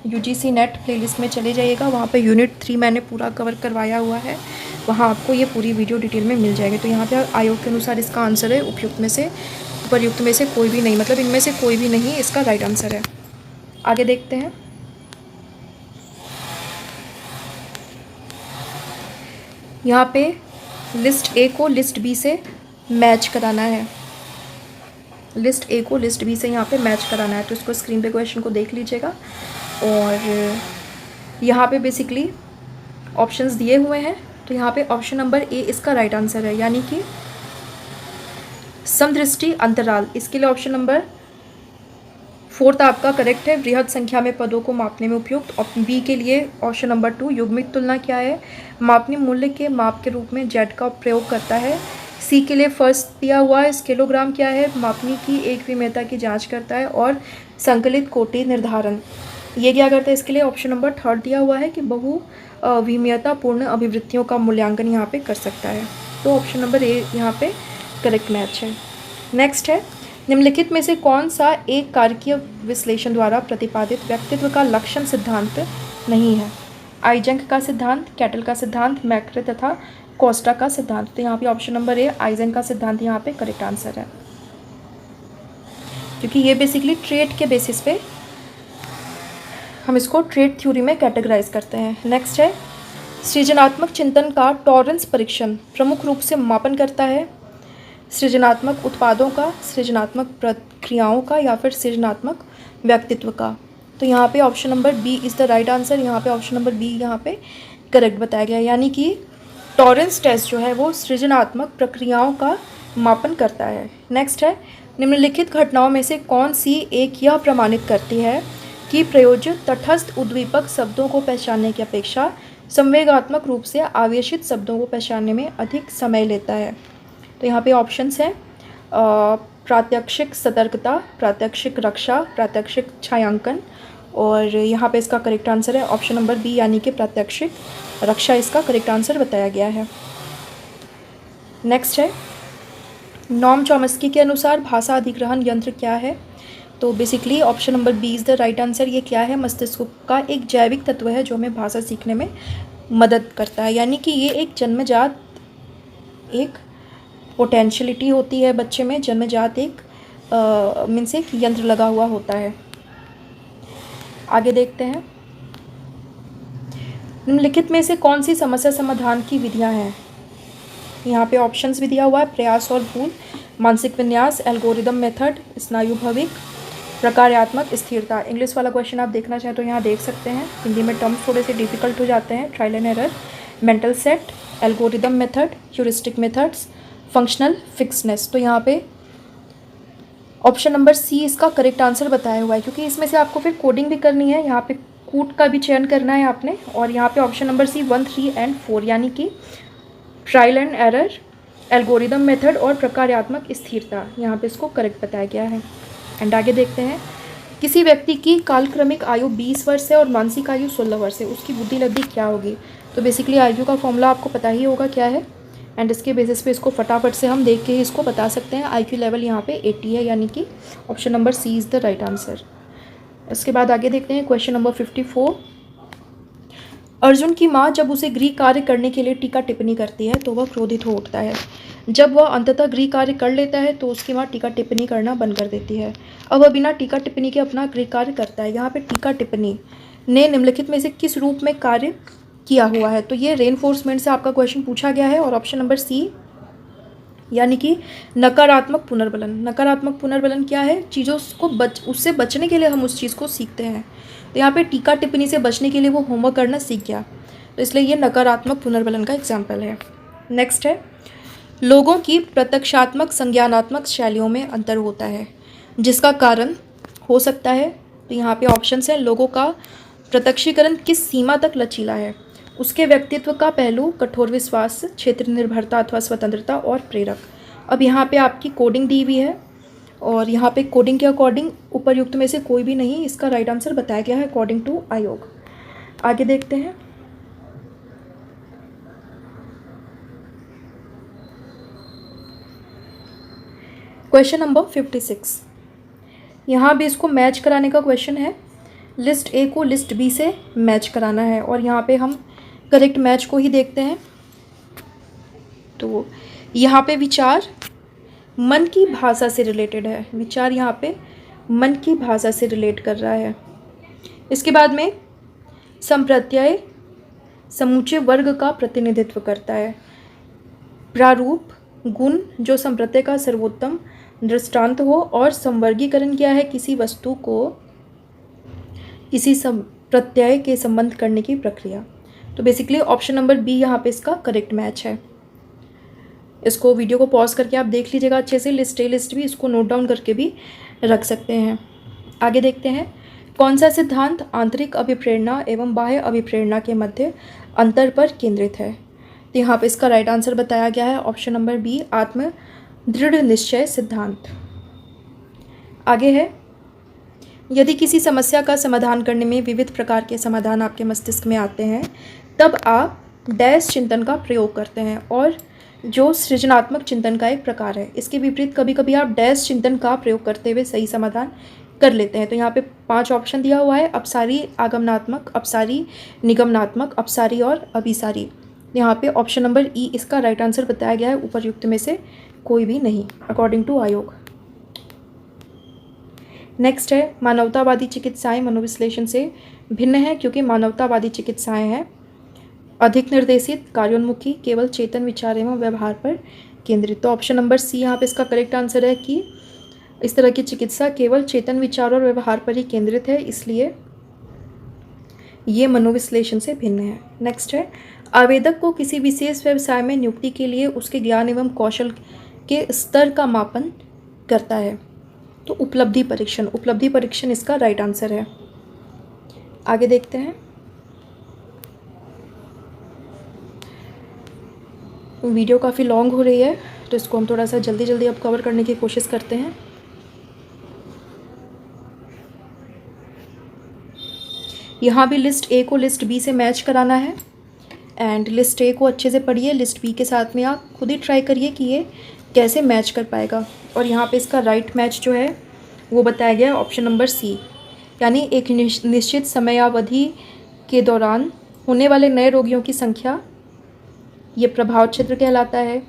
UGC नेट प्लेलिस्ट में चले जाइएगा, वहाँ पे यूनिट 3 मैंने पूरा कवर करवाया हुआ है, वहाँ आपको ये पूरी वीडियो डिटेल में मिल जाएगी। तो यहाँ पे आयोग के अनुसार इसका आंसर है उपयुक्त में से, उपरयुक्त में से कोई भी नहीं, मतलब इनमें से कोई भी नहीं इसका राइट आंसर है। आगे देखते हैं। यहाँ पे लिस्ट ए को लिस्ट बी से मैच कराना है, लिस्ट ए को लिस्ट बी से यहाँ पे मैच कराना है। तो इसको स्क्रीन पे क्वेश्चन को देख लीजिएगा और यहाँ पे बेसिकली ऑप्शंस दिए हुए हैं। तो यहाँ पे ऑप्शन नंबर ए इसका राइट आंसर है, यानी कि समदृष्टि अंतराल। इसके लिए ऑप्शन नंबर 4 आपका करेक्ट है, बृहद संख्या में पदों को मापने में उपयुक्त। बी के लिए ऑप्शन नंबर 2 युग्मित तुलना क्या है, मापनीय मूल्य के माप के रूप में जेड का प्रयोग करता है। सी के लिए फर्स्ट दिया हुआ है स्केलोग्राम क्या है, मापनी की एक विमेयता की जांच करता है। और संकलित कोटि निर्धारण ये क्या करता है, इसके लिए ऑप्शन नंबर 3 दिया हुआ है कि बहु विमेयतापूर्ण अभिवृत्तियों का मूल्यांकन यहाँ पे कर सकता है। तो ऑप्शन नंबर ए यहाँ पे करेक्ट मैच है। नेक्स्ट है, निम्नलिखित में से कौन सा एक कारकीय विश्लेषण द्वारा प्रतिपादित व्यक्तित्व का लक्षण सिद्धांत नहीं है? आइजेंक का सिद्धांत, कैटल का सिद्धांत, मैक्रे तथा कोस्टा का सिद्धांत। तो यहाँ पे ऑप्शन नंबर ए आइजेंक का सिद्धांत यहाँ पे करेक्ट आंसर है, क्योंकि ये बेसिकली ट्रेट के बेसिस पे हम इसको ट्रेट थ्योरी में कैटेगराइज करते हैं। नेक्स्ट है, सृजनात्मक चिंतन का टॉरेंस परीक्षण प्रमुख रूप से मापन करता है सृजनात्मक उत्पादों का, सृजनात्मक प्रक्रियाओं का, या फिर सृजनात्मक व्यक्तित्व का। तो यहाँ पे option number B is the right answer. यहाँ पे ऑप्शन नंबर बी यहाँ पे करेक्ट बताया गया, यानी कि टॉरेंस टेस्ट जो है वो सृजनात्मक प्रक्रियाओं का मापन करता है। नेक्स्ट है, निम्नलिखित घटनाओं में से कौन सी एक यह प्रमाणित करती है कि प्रयोज्य तटस्थ उद्दीपक शब्दों को पहचानने की अपेक्षा संवेगात्मक रूप से आवेशित शब्दों को पहचानने में अधिक समय लेता है? तो यहाँ पे ऑप्शंस हैं प्रात्यक्षिक सतर्कता, प्रात्यक्षिक रक्षा, प्रात्यक्षिक छायांकन, और यहाँ पे इसका करेक्ट आंसर है ऑप्शन नंबर बी, यानी कि प्रात्यक्षिक रक्षा इसका करेक्ट आंसर बताया गया है। नेक्स्ट है, नॉम चॉम्स्की के अनुसार भाषा अधिग्रहण यंत्र क्या है? तो basically option number B is the right answer. ये क्या है? मस्तिष्क का एक जैविक तत्व है जो हमें भाषा सीखने में मदद करता है, यानी कि ये एक जन्मजात एक पोटेंशियलिटी होती है बच्चे में, जन्मजात एक मीन्स एक यंत्र लगा हुआ होता है। आगे देखते हैं, निम्नलिखित में से कौन सी समस्या समाधान की विधियां हैं? यहाँ पे ऑप्शंस भी दिया हुआ है, प्रयास और भूल, मानसिक विन्यास, एल्गोरिदम मेथड, स्नायुभविक, प्रकार्यात्मक स्थिरता। इंग्लिश वाला क्वेश्चन आप देखना चाहें तो यहाँ देख सकते हैं, हिंदी में टर्म्स थोड़े से डिफिकल्ट हो जाते हैं। Trial and error, mental set, algorithm method, heuristic methods, functional fixedness. तो यहाँ पे ऑप्शन नंबर सी इसका करेक्ट आंसर बताया हुआ है, क्योंकि इसमें से आपको फिर कोडिंग भी करनी है, यहाँ पे कूट का भी चयन करना है आपने, और यहाँ पे ऑप्शन नंबर सी 1, 3 एंड 4 यानी कि trial and error, algorithm method और प्रकार्यात्मक स्थिरता, यहाँ पे इसको करेक्ट बताया गया है। एंड आगे देखते हैं, किसी व्यक्ति की कालक्रमिक आयु 20 वर्ष है और मानसिक आयु 16 वर्ष है, उसकी बुद्धि लब्धि क्या होगी? तो बेसिकली आयु का फॉर्मूला आपको पता ही होगा क्या है, एंड इसके बेसिस पे इसको फटाफट से हम देख के ही इसको बता सकते हैं। IQ लेवल यहाँ पे 80 है, यानी कि option number C is the right answer. इसके बाद आगे देखते हैं क्वेश्चन नंबर 54। अर्जुन की माँ जब उसे गृह कार्य करने के लिए टीका टिप्पणी करती है तो वह क्रोधित हो उठता है। जब वह अंततः गृह कार्य कर लेता है तो उसकी माँ टीका टिप्पणी करना बंद कर देती है। अब वह बिना टीका टिप्पणी के अपना गृह कार्य करता है। यहाँ पे टीका टिप्पणी ने निम्नलिखित में से किस रूप में कार्य किया हुआ है? तो ये रेनफोर्समेंट से आपका क्वेश्चन पूछा गया है, और ऑप्शन नंबर सी यानी कि नकारात्मक पुनर्बलन। नकारात्मक पुनर्बलन क्या है? चीज़ों को उससे बचने के लिए हम उस चीज़ को सीखते हैं। तो यहाँ पे टीका टिप्पणी से बचने के लिए वो होमवर्क करना सीख गया, तो इसलिए ये नकारात्मक पुनर्बलन का एग्जाम्पल है। नेक्स्ट है, लोगों की प्रत्यक्षात्मक संज्ञानात्मक शैलियों में अंतर होता है, जिसका कारण हो सकता है। तो यहाँ पे ऑप्शन है, लोगों का प्रत्यक्षीकरण किस सीमा तक लचीला है, उसके व्यक्तित्व का पहलू, कठोर विश्वास, क्षेत्र निर्भरता अथवा स्वतंत्रता, और प्रेरक। अब यहाँ पे आपकी कोडिंग दी हुई है, और यहाँ पे कोडिंग के अकॉर्डिंग उपर्युक्त में से कोई भी नहीं इसका राइट आंसर बताया गया है अकॉर्डिंग टू आयोग। आगे देखते हैं, क्वेश्चन नंबर 56। यहाँ भी इसको मैच कराने का क्वेश्चन है। लिस्ट ए को लिस्ट बी से मैच कराना है, और यहाँ पे हम करेक्ट मैच को ही देखते हैं। तो यहाँ पे विचार मन की भाषा से रिलेटेड है, विचार यहाँ पे मन की भाषा से रिलेट कर रहा है। इसके बाद में संप्रत्यय समूचे वर्ग का प्रतिनिधित्व करता है। प्रारूप गुण जो संप्रत्यय का सर्वोत्तम दृष्टांत हो, और संवर्गीकरण क्या है? किसी वस्तु को किसी प्रत्यय के संबंध करने की प्रक्रिया। तो बेसिकली ऑप्शन नंबर बी यहाँ पे इसका करेक्ट मैच है। इसको वीडियो को पॉज करके आप देख लीजिएगा अच्छे से, लिस्ट ए लिस्ट भी इसको नोट डाउन करके भी रख सकते हैं। आगे देखते हैं, कौन सा सिद्धांत आंतरिक अभिप्रेरणा एवं बाह्य अभिप्रेरणा के मध्य अंतर पर केंद्रित है? तो यहाँ पे इसका राइट आंसर बताया गया है ऑप्शन नंबर बी, आत्म दृढ़ निश्चय सिद्धांत। आगे है, यदि किसी समस्या का समाधान करने में विविध प्रकार के समाधान आपके मस्तिष्क में आते हैं, तब आप डैश चिंतन का प्रयोग करते हैं, और जो सृजनात्मक चिंतन का एक प्रकार है। इसके विपरीत कभी कभी आप डैश चिंतन का प्रयोग करते हुए सही समाधान कर लेते हैं। तो यहाँ पे 5 ऑप्शन दिया हुआ है, अपसारी, आगमनात्मक, अपसारी, निगमनात्मक, अपसारी और अभिसारी। यहाँ पे ऑप्शन नंबर ई इसका राइट आंसर बताया गया है, उपरयुक्त में से कोई भी नहीं अकॉर्डिंग टू आयोग। नेक्स्ट है, मानवतावादी चिकित्साएं मनोविश्लेषण से भिन्न है क्योंकि मानवतावादी चिकित्साएं हैं अधिक निर्देशित, कार्योन्मुखी, केवल चेतन विचार एवं व्यवहार पर केंद्रित। तो ऑप्शन नंबर सी यहाँ पे इसका करेक्ट आंसर है कि इस तरह की चिकित्सा केवल चेतन विचार और व्यवहार पर ही केंद्रित है, इसलिए ये मनोविश्लेषण से भिन्न है। नेक्स्ट है, आवेदक को किसी विशेष व्यवसाय में नियुक्ति के लिए उसके ज्ञान एवं कौशल के स्तर का मापन करता है। तो उपलब्धि परीक्षण, उपलब्धि परीक्षण इसका राइट आंसर है। आगे देखते हैं। वीडियो काफ़ी लॉन्ग हो रही है तो इसको हम थोड़ा सा जल्दी जल्दी अब कवर करने की कोशिश करते हैं। यहाँ भी लिस्ट ए को लिस्ट बी से मैच कराना है एंड लिस्ट ए को अच्छे से पढ़िए, लिस्ट बी के साथ में आप खुद ही ट्राई करिए कि ये कैसे मैच कर पाएगा। और यहाँ पे इसका राइट मैच जो है वो बताया गया है ऑप्शन नंबर सी, यानी एक निश्चित समयावधि के दौरान होने वाले नए रोगियों की संख्या, ये प्रभाव क्षेत्र कहलाता है।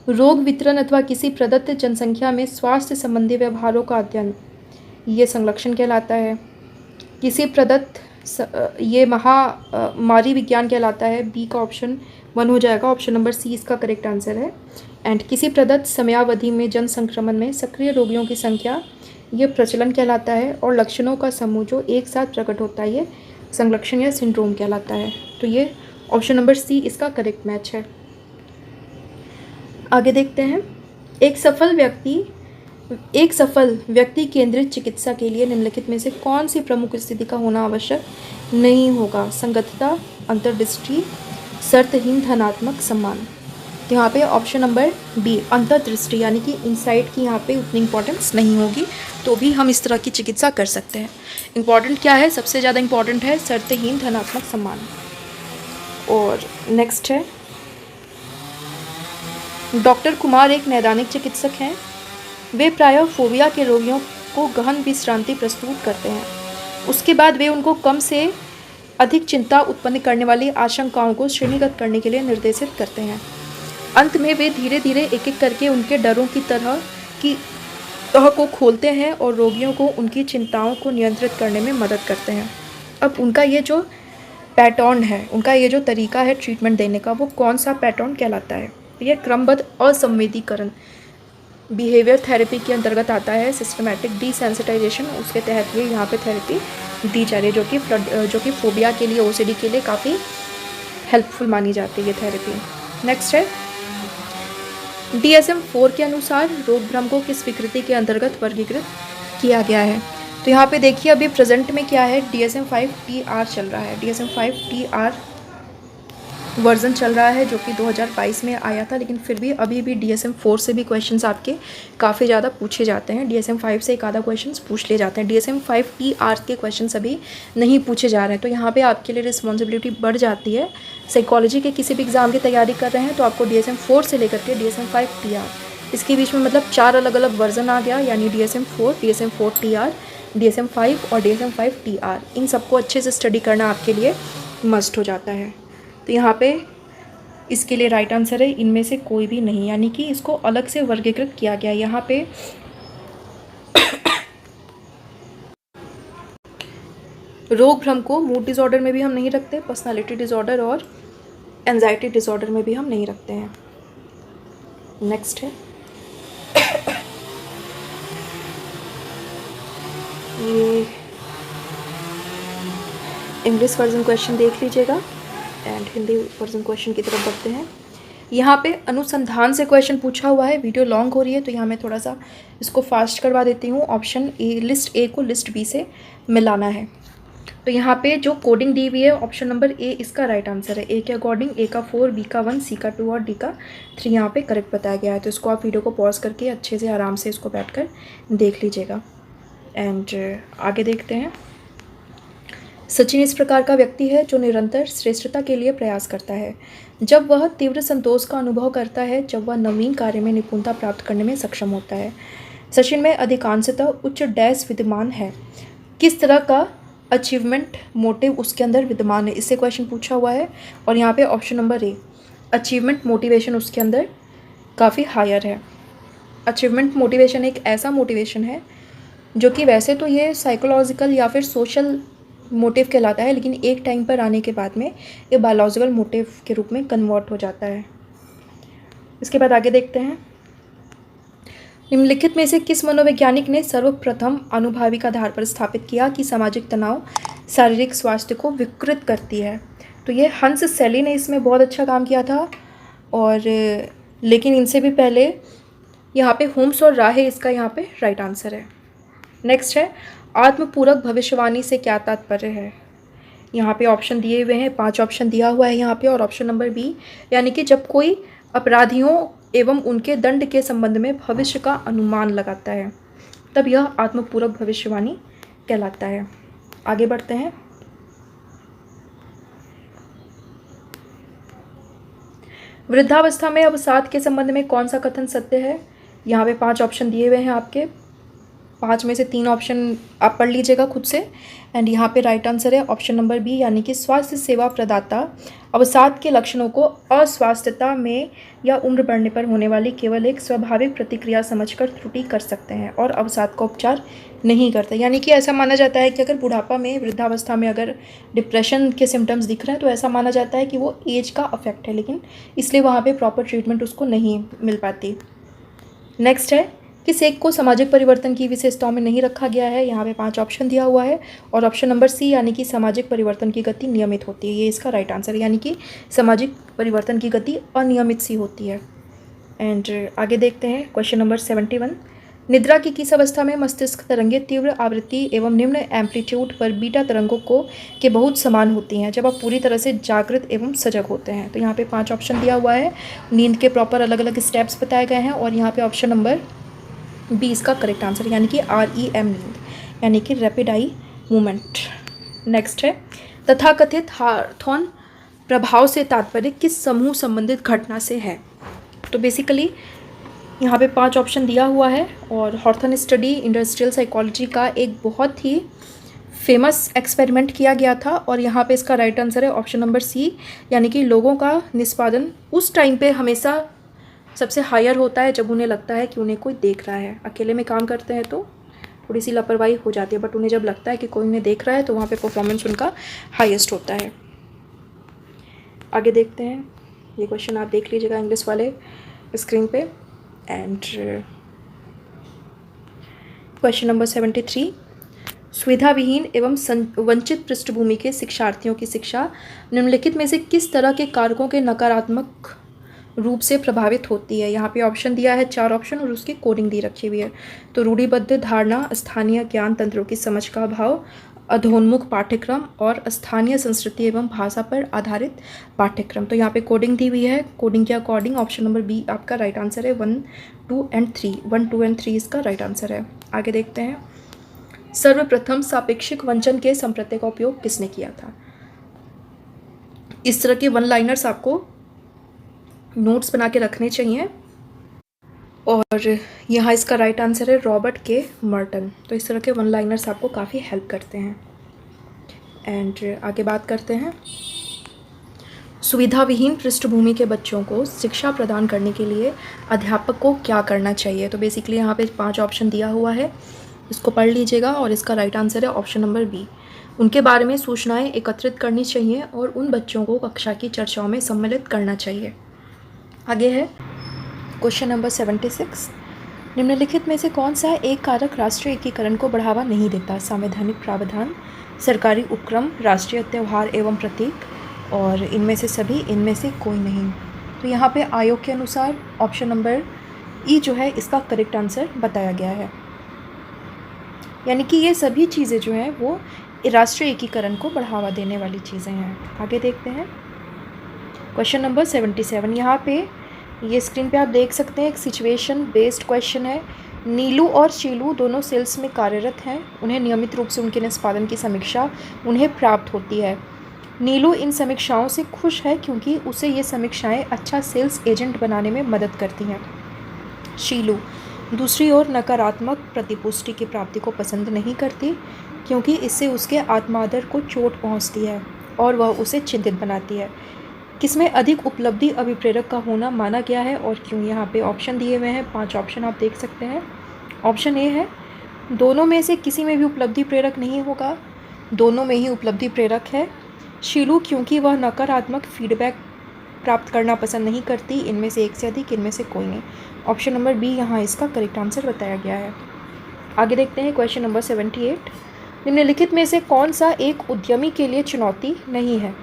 रोग वितरण अथवा किसी प्रदत्त जनसंख्या में स्वास्थ्य संबंधी व्यवहारों का अध्ययन, ये संलक्षण कहलाता है। किसी प्रदत्त ये महामारी विज्ञान कहलाता है। बी का ऑप्शन 1 हो जाएगा, ऑप्शन नंबर सी इसका करेक्ट आंसर है। एंड किसी प्रदत्त समयावधि में जन संक्रमण में सक्रिय रोगियों की संख्या, ये प्रचलन कहलाता है। और लक्षणों का समूह जो एक साथ प्रकट होता है, ये संलक्षण या सिंड्रोम कहलाता है। तो ये ऑप्शन नंबर सी इसका करेक्ट मैच है। आगे देखते हैं। एक सफल व्यक्ति केंद्रित चिकित्सा के लिए निम्नलिखित में से कौन सी प्रमुख स्थिति का होना आवश्यक नहीं होगा? संगतता, अंतर्दृष्टि, शर्तहीन धनात्मक सम्मान। तो यहाँ पे ऑप्शन नंबर बी अंतर्दृष्टि, यानी कि इनसाइट की यहाँ पे उतनी इंपॉर्टेंस नहीं होगी, तो भी हम इस तरह की चिकित्सा कर सकते हैं। इंपॉर्टेंट क्या है? सबसे ज़्यादा इंपॉर्टेंट है शर्तहीन धनात्मक सम्मान। और नेक्स्ट है, डॉक्टर कुमार एक नैदानिक चिकित्सक हैं। वे प्रायः फोबिया के रोगियों को गहन विश्रांति प्रस्तुत करते हैं। उसके बाद वे उनको कम से अधिक चिंता उत्पन्न करने वाली आशंकाओं को श्रेणीगत करने के लिए निर्देशित करते हैं। अंत में वे धीरे धीरे एक एक करके उनके डरों की तह को खोलते हैं और रोगियों को उनकी चिंताओं को नियंत्रित करने में मदद करते हैं। अब उनका ये जो पैटर्न है, उनका ये जो तरीका है ट्रीटमेंट देने का, वो कौन सा पैटर्न कहलाता है? ये क्रमबद्ध असंवेदीकरण बिहेवियर थेरेपी के अंतर्गत आता है। सिस्टमैटिक डिसेंसिटाइजेशन, उसके तहत ये यहाँ पे थेरेपी दी जा रही है, जो कि फोबिया के लिए, ओसीडी के लिए काफ़ी हेल्पफुल मानी जाती है ये थेरेपी। नेक्स्ट है, DSM-4 के अनुसार रोग भ्रम को किस विकृति के अंतर्गत वर्गीकृत किया गया है? तो यहाँ पे देखिए अभी प्रेजेंट में क्या है, DSM-5 चल रहा है। DSM-5 वर्जन चल रहा है जो कि 2022 में आया था, लेकिन फिर भी अभी भी DSM-4 से भी क्वेश्चंस आपके काफ़ी ज़्यादा पूछे जाते हैं। DSM-5 से एक आधा क्वेश्चंस पूछ लिए जाते हैं। DSM-5 के क्वेश्चंस अभी नहीं पूछे जा रहे हैं, तो यहाँ पे आपके लिए रिस्पॉन्सिबिलिटी बढ़ जाती है। साइकोलॉजी के किसी भी एग्ज़ाम की तैयारी कर रहे हैं तो आपको DSM-4 से लेकर के DSM-5 इसके बीच में मतलब 4 अलग अलग वर्जन आ गया, यानी DSM-4, DSM-4 DSM-5 और DSM-5 इन सबको अच्छे से स्टडी करना आपके लिए मस्ट हो जाता है। तो यहाँ पे इसके लिए राइट आंसर है इनमें से कोई भी नहीं, यानी कि इसको अलग से वर्गीकृत किया गया। यहाँ पे रोग भ्रम को मूड डिसऑर्डर में भी हम नहीं रखते, पर्सनालिटी डिसऑर्डर और एंजाइटी डिसऑर्डर में भी हम नहीं रखते हैं। नेक्स्ट है, ये इंग्लिश वर्जन क्वेश्चन देख लीजिएगा एंड हिंदी वर्जन क्वेश्चन की तरफ बढ़ते हैं। यहाँ पे अनुसंधान से क्वेश्चन पूछा हुआ है। वीडियो लॉन्ग हो रही है तो यहाँ मैं थोड़ा सा इसको फास्ट करवा देती हूँ। ऑप्शन ए, लिस्ट ए को लिस्ट बी से मिलाना है। तो यहाँ पे जो कोडिंग दी हुई है ऑप्शन नंबर ए इसका राइट आंसर है। ए के अकॉर्डिंग ए का 4, बी का 1, सी का 2 और डी का 3 यहाँ पे करेक्ट बताया गया है। तो इसको आप वीडियो को पॉज करके अच्छे से आराम से इसको बैठकर देख लीजिएगा। एंड आगे देखते हैं। सचिन इस प्रकार का व्यक्ति है जो निरंतर श्रेष्ठता के लिए प्रयास करता है। जब वह तीव्र संतोष का अनुभव करता है, जब वह नवीन कार्य में निपुणता प्राप्त करने में सक्षम होता है। सचिन में अधिकांशतः उच्च डैश विद्यमान है। किस तरह का अचीवमेंट मोटिव उसके अंदर विद्यमान है, इससे क्वेश्चन पूछा हुआ है। और यहाँ पे ऑप्शन नंबर ए, अचीवमेंट मोटिवेशन उसके अंदर काफ़ी हायर है। अचीवमेंट मोटिवेशन एक ऐसा मोटिवेशन है जो कि वैसे तो ये साइकोलॉजिकल या फिर सोशल मोटिव कहलाता है, लेकिन एक टाइम पर आने के बाद में ये बायोलॉजिकल मोटिव के रूप में कन्वर्ट हो जाता है। इसके बाद आगे देखते हैं, निम्नलिखित में से किस मनोवैज्ञानिक ने सर्वप्रथम अनुभाविक आधार पर स्थापित किया कि सामाजिक तनाव शारीरिक स्वास्थ्य को विकृत करती है। तो ये हंस सैली ने इसमें बहुत अच्छा काम किया था। और लेकिन इनसे भी पहले यहाँ पे होम्स और राहे इसका यहाँ पे राइट आंसर है। नेक्स्ट है, आत्मपूरक भविष्यवाणी से क्या तात्पर्य है। यहाँ पे ऑप्शन दिए हुए हैं, 5 ऑप्शन दिया हुआ है यहाँ पे। और ऑप्शन नंबर बी, यानी कि जब कोई अपराधियों एवं उनके दंड के संबंध में भविष्य का अनुमान लगाता है, तब यह आत्मपूरक भविष्यवाणी कहलाता है। आगे बढ़ते हैं, वृद्धावस्था में अवसाद के संबंध में कौन सा कथन सत्य है। यहाँ पे 5 ऑप्शन दिए हुए हैं आपके, 5 में से 3 ऑप्शन आप पढ़ लीजिएगा खुद से। एंड यहाँ पे राइट आंसर है ऑप्शन नंबर बी, यानी कि स्वास्थ्य सेवा प्रदाता अवसाद के लक्षणों को अस्वास्थ्यता में या उम्र बढ़ने पर होने वाली केवल एक स्वाभाविक प्रतिक्रिया समझकर त्रुटि कर सकते हैं और अवसाद का उपचार नहीं करते। यानी कि ऐसा माना जाता है कि अगर बुढ़ापा में, वृद्धावस्था में अगर डिप्रेशन के सिम्टम्स दिख रहे हैं तो ऐसा माना जाता है कि वो एज का अफेक्ट है, लेकिन इसलिए वहाँ पे प्रॉपर ट्रीटमेंट उसको नहीं मिल पाती। नेक्स्ट है, किस एक को सामाजिक परिवर्तन की विशेषताओं में नहीं रखा गया है। यहाँ पे 5 ऑप्शन दिया हुआ है। और ऑप्शन नंबर सी, यानी कि सामाजिक परिवर्तन की गति नियमित होती है, ये इसका राइट आंसर है। यानी कि सामाजिक परिवर्तन की गति अनियमित सी होती है। एंड आगे देखते हैं क्वेश्चन नंबर 71, निद्रा की किस अवस्था में मस्तिष्क तरंगे तीव्र आवृत्ति एवं निम्न एम्पलीट्यूड पर बीटा तरंगों के बहुत समान होती हैं जब आप पूरी तरह से जागृत एवं सजग होते हैं। तो यहाँ पे 5 ऑप्शन दिया हुआ है, नींद के प्रॉपर अलग अलग स्टेप्स बताए गए हैं। और यहाँ पे ऑप्शन नंबर बी इसका करेक्ट आंसर, यानी कि REM नींद, यानी कि रैपिड आई मूवमेंट। नेक्स्ट है, तथाकथित हार्थोन प्रभाव से तात्पर्य किस समूह संबंधित घटना से है। तो बेसिकली यहाँ पे 5 ऑप्शन दिया हुआ है। और हार्थोन स्टडी इंडस्ट्रियल साइकोलॉजी का एक बहुत ही फेमस एक्सपेरिमेंट किया गया था। और यहाँ पे इसका राइट आंसर है ऑप्शन नंबर सी, यानी कि लोगों का निष्पादन उस टाइम पे हमेशा सबसे हायर होता है जब उन्हें लगता है कि उन्हें कोई देख रहा है। अकेले में काम करते हैं तो थोड़ी सी लापरवाही हो जाती है, बट उन्हें जब लगता है कि कोई उन्हें देख रहा है तो वहाँ पे परफॉर्मेंस उनका हाईएस्ट होता है। आगे देखते हैं, ये क्वेश्चन आप देख लीजिएगा इंग्लिश वाले स्क्रीन पे। एंड क्वेश्चन नंबर 73, सुविधा विहीन एवं वंचित पृष्ठभूमि के शिक्षार्थियों की शिक्षा निम्नलिखित में से किस तरह के कारकों के नकारात्मक रूप से प्रभावित होती है। यहाँ पे ऑप्शन दिया है 4 ऑप्शन और उसकी कोडिंग दी रखी हुई है। तो रूढ़िबद्ध धारणा, स्थानीय ज्ञान तंत्रों की समझ का अभाव, अधोन्मुख पाठ्यक्रम और स्थानीय संस्कृति एवं भाषा पर आधारित पाठ्यक्रम। तो यहाँ पे कोडिंग दी हुई है, कोडिंग के अकॉर्डिंग ऑप्शन नंबर बी आपका राइट आंसर है। 1, 2 एंड 3 इसका राइट आंसर है। आगे देखते हैं, सर्वप्रथम सापेक्षिक वंचन के संप्रत्यय का उपयोग किसने किया था। इस तरह के 1 लाइनर्स आपको नोट्स बना के रखने चाहिए। और यहाँ इसका राइट आंसर है रॉबर्ट के मर्टन। तो इस तरह के 1 लाइनर्स आपको काफ़ी हेल्प करते हैं। एंड आगे बात करते हैं, सुविधा विहीन पृष्ठभूमि के बच्चों को शिक्षा प्रदान करने के लिए अध्यापक को क्या करना चाहिए। तो बेसिकली यहाँ पे 5 ऑप्शन दिया हुआ है, इसको पढ़ लीजिएगा। और इसका राइट आंसर है ऑप्शन नंबर बी, उनके बारे में सूचनाएं एकत्रित करनी चाहिए और उन बच्चों को कक्षा की चर्चाओं में सम्मिलित करना चाहिए। आगे है क्वेश्चन नंबर 76, निम्नलिखित में से कौन सा एक कारक राष्ट्रीय एकीकरण को बढ़ावा नहीं देता। संवैधानिक प्रावधान, सरकारी उपक्रम, राष्ट्रीय त्यौहार एवं प्रतीक, और इनमें से सभी, इनमें से कोई नहीं। तो यहाँ पे आयोग के अनुसार ऑप्शन नंबर ई जो है इसका करेक्ट आंसर बताया गया है। यानी कि ये सभी चीज़ें जो हैं वो राष्ट्रीय एकीकरण को बढ़ावा देने वाली चीज़ें हैं। आगे देखते हैं क्वेश्चन नंबर 77। यहाँ पे ये स्क्रीन पे आप देख सकते हैं एक सिचुएशन बेस्ड क्वेश्चन है नीलू और शीलू दोनों सेल्स में कार्यरत हैं। उन्हें नियमित रूप से उनके निष्पादन की समीक्षा उन्हें प्राप्त होती है। नीलू इन समीक्षाओं से खुश है क्योंकि उसे ये समीक्षाएं अच्छा सेल्स एजेंट बनाने में मदद करती हैं। शीलू दूसरी ओर नकारात्मक प्रतिपुष्टि की प्राप्ति को पसंद नहीं करती क्योंकि इससे उसके आत्मादर को चोट पहुंचती है और वह उसे चिंतित बनाती है। किसमें अधिक उपलब्धि अभिप्रेरक का होना माना गया है और क्यों? यहाँ पे ऑप्शन दिए हुए हैं, 5 ऑप्शन आप देख सकते हैं। ऑप्शन ए है दोनों में से किसी में भी उपलब्धि प्रेरक नहीं होगा, दोनों में ही उपलब्धि प्रेरक है। शीलू क्योंकि वह नकारात्मक फीडबैक प्राप्त करना पसंद नहीं करती, इनमें से एक से अधिक, इनमें से कोई नहीं। ऑप्शन नंबर बी यहाँ इसका करेक्ट आंसर बताया गया है। आगे देखते हैं क्वेश्चन नंबर 78। निम्नलिखित में से कौन सा एक उद्यमी के लिए चुनौती नहीं है?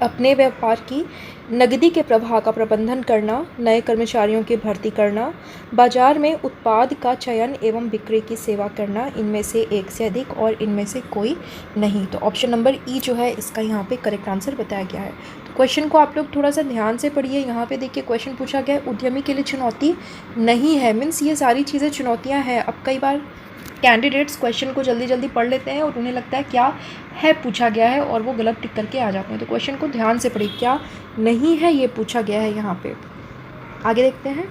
अपने व्यापार की नकदी के प्रवाह का प्रबंधन करना, नए कर्मचारियों की भर्ती करना, बाजार में उत्पाद का चयन एवं बिक्री की सेवा करना, इनमें से एक से अधिक और इनमें से कोई नहीं। तो ऑप्शन नंबर ई जो है इसका यहाँ पे करेक्ट आंसर बताया गया है। तो क्वेश्चन को आप लोग थोड़ा सा ध्यान से पढ़िए। यहाँ पे देखिए क्वेश्चन पूछा गया है उद्यमी के लिए चुनौती नहीं है, मीन्स ये सारी चीज़ें चुनौतियाँ हैं। अब कई बार कैंडिडेट्स क्वेश्चन को जल्दी जल्दी पढ़ लेते हैं और उन्हें लगता है क्या है पूछा गया है और वो गलत टिक करके आ जाते हैं। तो क्वेश्चन को ध्यान से पढ़िए, क्या नहीं है ये पूछा गया है यहाँ पे। आगे देखते हैं,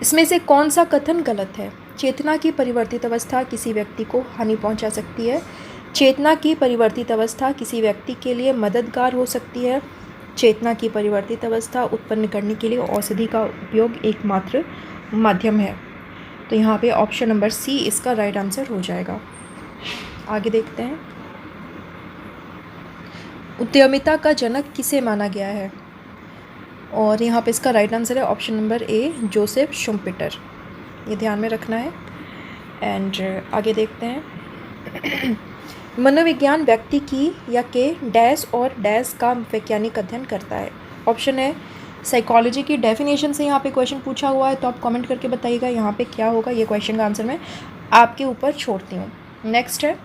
इसमें से कौन सा कथन गलत है? चेतना की परिवर्तित अवस्था किसी व्यक्ति को हानि पहुँचा सकती है। चेतना की परिवर्तित अवस्था किसी व्यक्ति के लिए मददगार हो सकती है। चेतना की परिवर्तित अवस्था उत्पन्न करने के लिए औषधि का उपयोग एकमात्र माध्यम है। तो यहाँ पे ऑप्शन नंबर सी इसका राइट आंसर हो जाएगा। आगे देखते हैं, उद्यमिता का जनक किसे माना गया है? और यहाँ पे इसका राइट आंसर है ऑप्शन नंबर ए, जोसेफ शुम्पेटर। ये ध्यान में रखना है। एंड आगे देखते हैं, मनोविज्ञान व्यक्ति की या के डैश और डैश का वैज्ञानिक अध्ययन करता है। ऑप्शन है साइकोलॉजी की डेफिनेशन से यहाँ पे क्वेश्चन पूछा हुआ है, तो आप कमेंट करके बताइएगा यहाँ पे क्या होगा। ये क्वेश्चन का आंसर मैं आपके ऊपर छोड़ती हूँ। नेक्स्ट है,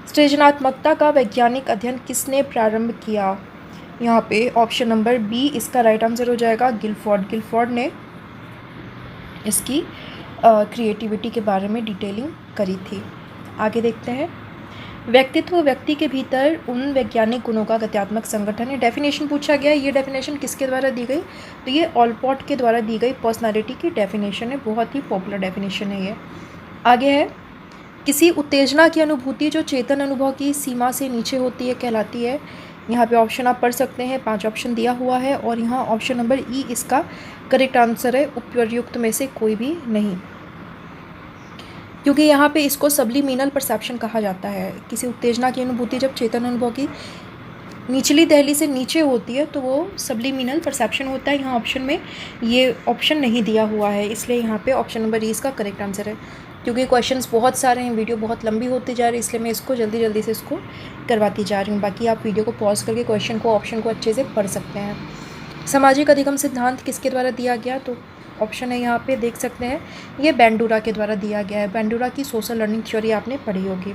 सृजनात्मकता का वैज्ञानिक अध्ययन किसने प्रारंभ किया? यहाँ पे ऑप्शन नंबर बी इसका राइट आंसर हो जाएगा, गिलफोर्ड। गिलफोर्ड ने इसकी क्रिएटिविटी के बारे में डिटेलिंग करी थी। आगे देखते हैं, व्यक्तित्व व्यक्ति के भीतर उन वैज्ञानिक गुणों का गत्यात्मक संगठन है। डेफिनेशन पूछा गया है, ये डेफिनेशन किसके द्वारा दी गई? तो ये ऑलपॉट के द्वारा दी गई पर्सनालिटी की डेफिनेशन है, बहुत ही पॉपुलर डेफिनेशन है ये। आगे है, किसी उत्तेजना की अनुभूति जो चेतन अनुभव की सीमा से नीचे होती है कहलाती है। यहाँ पे ऑप्शन आप पढ़ सकते हैं, 5 ऑप्शन दिया हुआ है और यहाँ ऑप्शन नंबर ई इसका करेक्ट आंसर है, उपयुक्त में से कोई भी नहीं, क्योंकि यहाँ पे इसको सब्लिमिनल परसेप्शन कहा जाता है। किसी उत्तेजना की अनुभूति जब चेतन अनुभव की निचली दहली से नीचे होती है तो वो सब्लिमिनल परसेप्शन होता है। यहाँ ऑप्शन में ये ऑप्शन नहीं दिया हुआ है, इसलिए यहाँ पे ऑप्शन नंबर ई इसका करेक्ट आंसर है। क्योंकि क्वेश्चंस बहुत सारे हैं, वीडियो बहुत लंबी होती जा रही है, इसलिए मैं इसको जल्दी जल्दी से इसको करवाती जा रही हूँ। बाकी आप वीडियो को पॉज करके क्वेश्चन को, ऑप्शन को अच्छे से पढ़ सकते हैं। सामाजिक अधिगम सिद्धांत किसके द्वारा दिया गया? तो ऑप्शन है यहाँ पे देख सकते हैं, ये बेंडूरा के द्वारा दिया गया है। बेंडूरा की सोशल लर्निंग थ्योरी आपने पढ़ी होगी।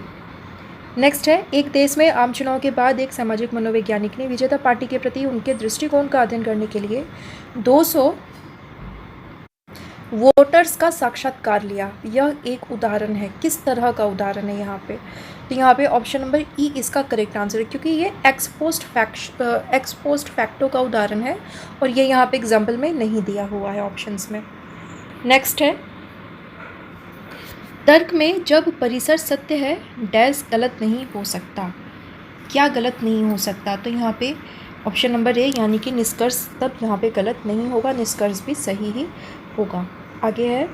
नेक्स्ट है, एक देश में आम चुनाव के बाद एक सामाजिक मनोवैज्ञानिक ने विजेता पार्टी के प्रति उनके दृष्टिकोण का अध्ययन करने के लिए 200 वोटर्स का साक्षात्कार लिया। यह एक उदाहरण है, किस तरह का उदाहरण है यहाँ पे? तो यहाँ पे ऑप्शन नंबर ई इसका करेक्ट आंसर है, क्योंकि ये एक्स पोस्ट फैक्टो का उदाहरण है और ये यहाँ पे एग्जाम्पल में नहीं दिया हुआ है ऑप्शंस में। नेक्स्ट है, तर्क में जब परिसर सत्य है डैश गलत नहीं हो सकता। क्या गलत नहीं हो सकता? तो यहाँ पे ऑप्शन नंबर ए यानी कि निष्कर्ष तब यहाँ पे गलत नहीं होगा, निष्कर्ष भी सही ही होगा। आगे है,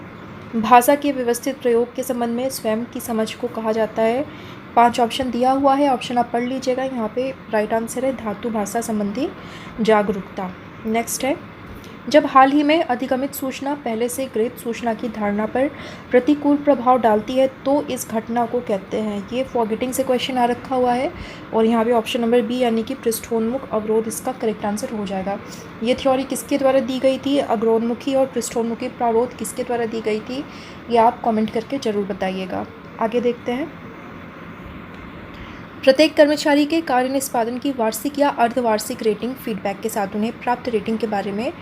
भाषा के व्यवस्थित प्रयोग के संबंध में स्वयं की समझ को कहा जाता है। 5 ऑप्शन दिया हुआ है, ऑप्शन आप पढ़ लीजिएगा। यहाँ पे राइट आंसर है धातु भाषा संबंधी जागरूकता। नेक्स्ट है, जब हाल ही में अधिगमित सूचना पहले से गृहीत सूचना की धारणा पर प्रतिकूल प्रभाव डालती है तो इस घटना को कहते हैं। ये फॉरगेटिंग से क्वेश्चन आ रखा हुआ है और यहाँ पे ऑप्शन नंबर बी यानी कि पृष्ठोन्मुख अवरोध इसका करेक्ट आंसर हो जाएगा। ये थ्योरी किसके द्वारा दी गई थी? अग्रोन्मुखी और पृष्ठोन्मुखी प्रावरोध किसके द्वारा दी गई थी? ये आप कमेंट करके ज़रूर बताइएगा। आगे देखते हैं, प्रत्येक कर्मचारी के कार्य निष्पादन की वार्षिक या अर्धवार्षिक रेटिंग फीडबैक के साथ उन्हें प्राप्त रेटिंग के बारे में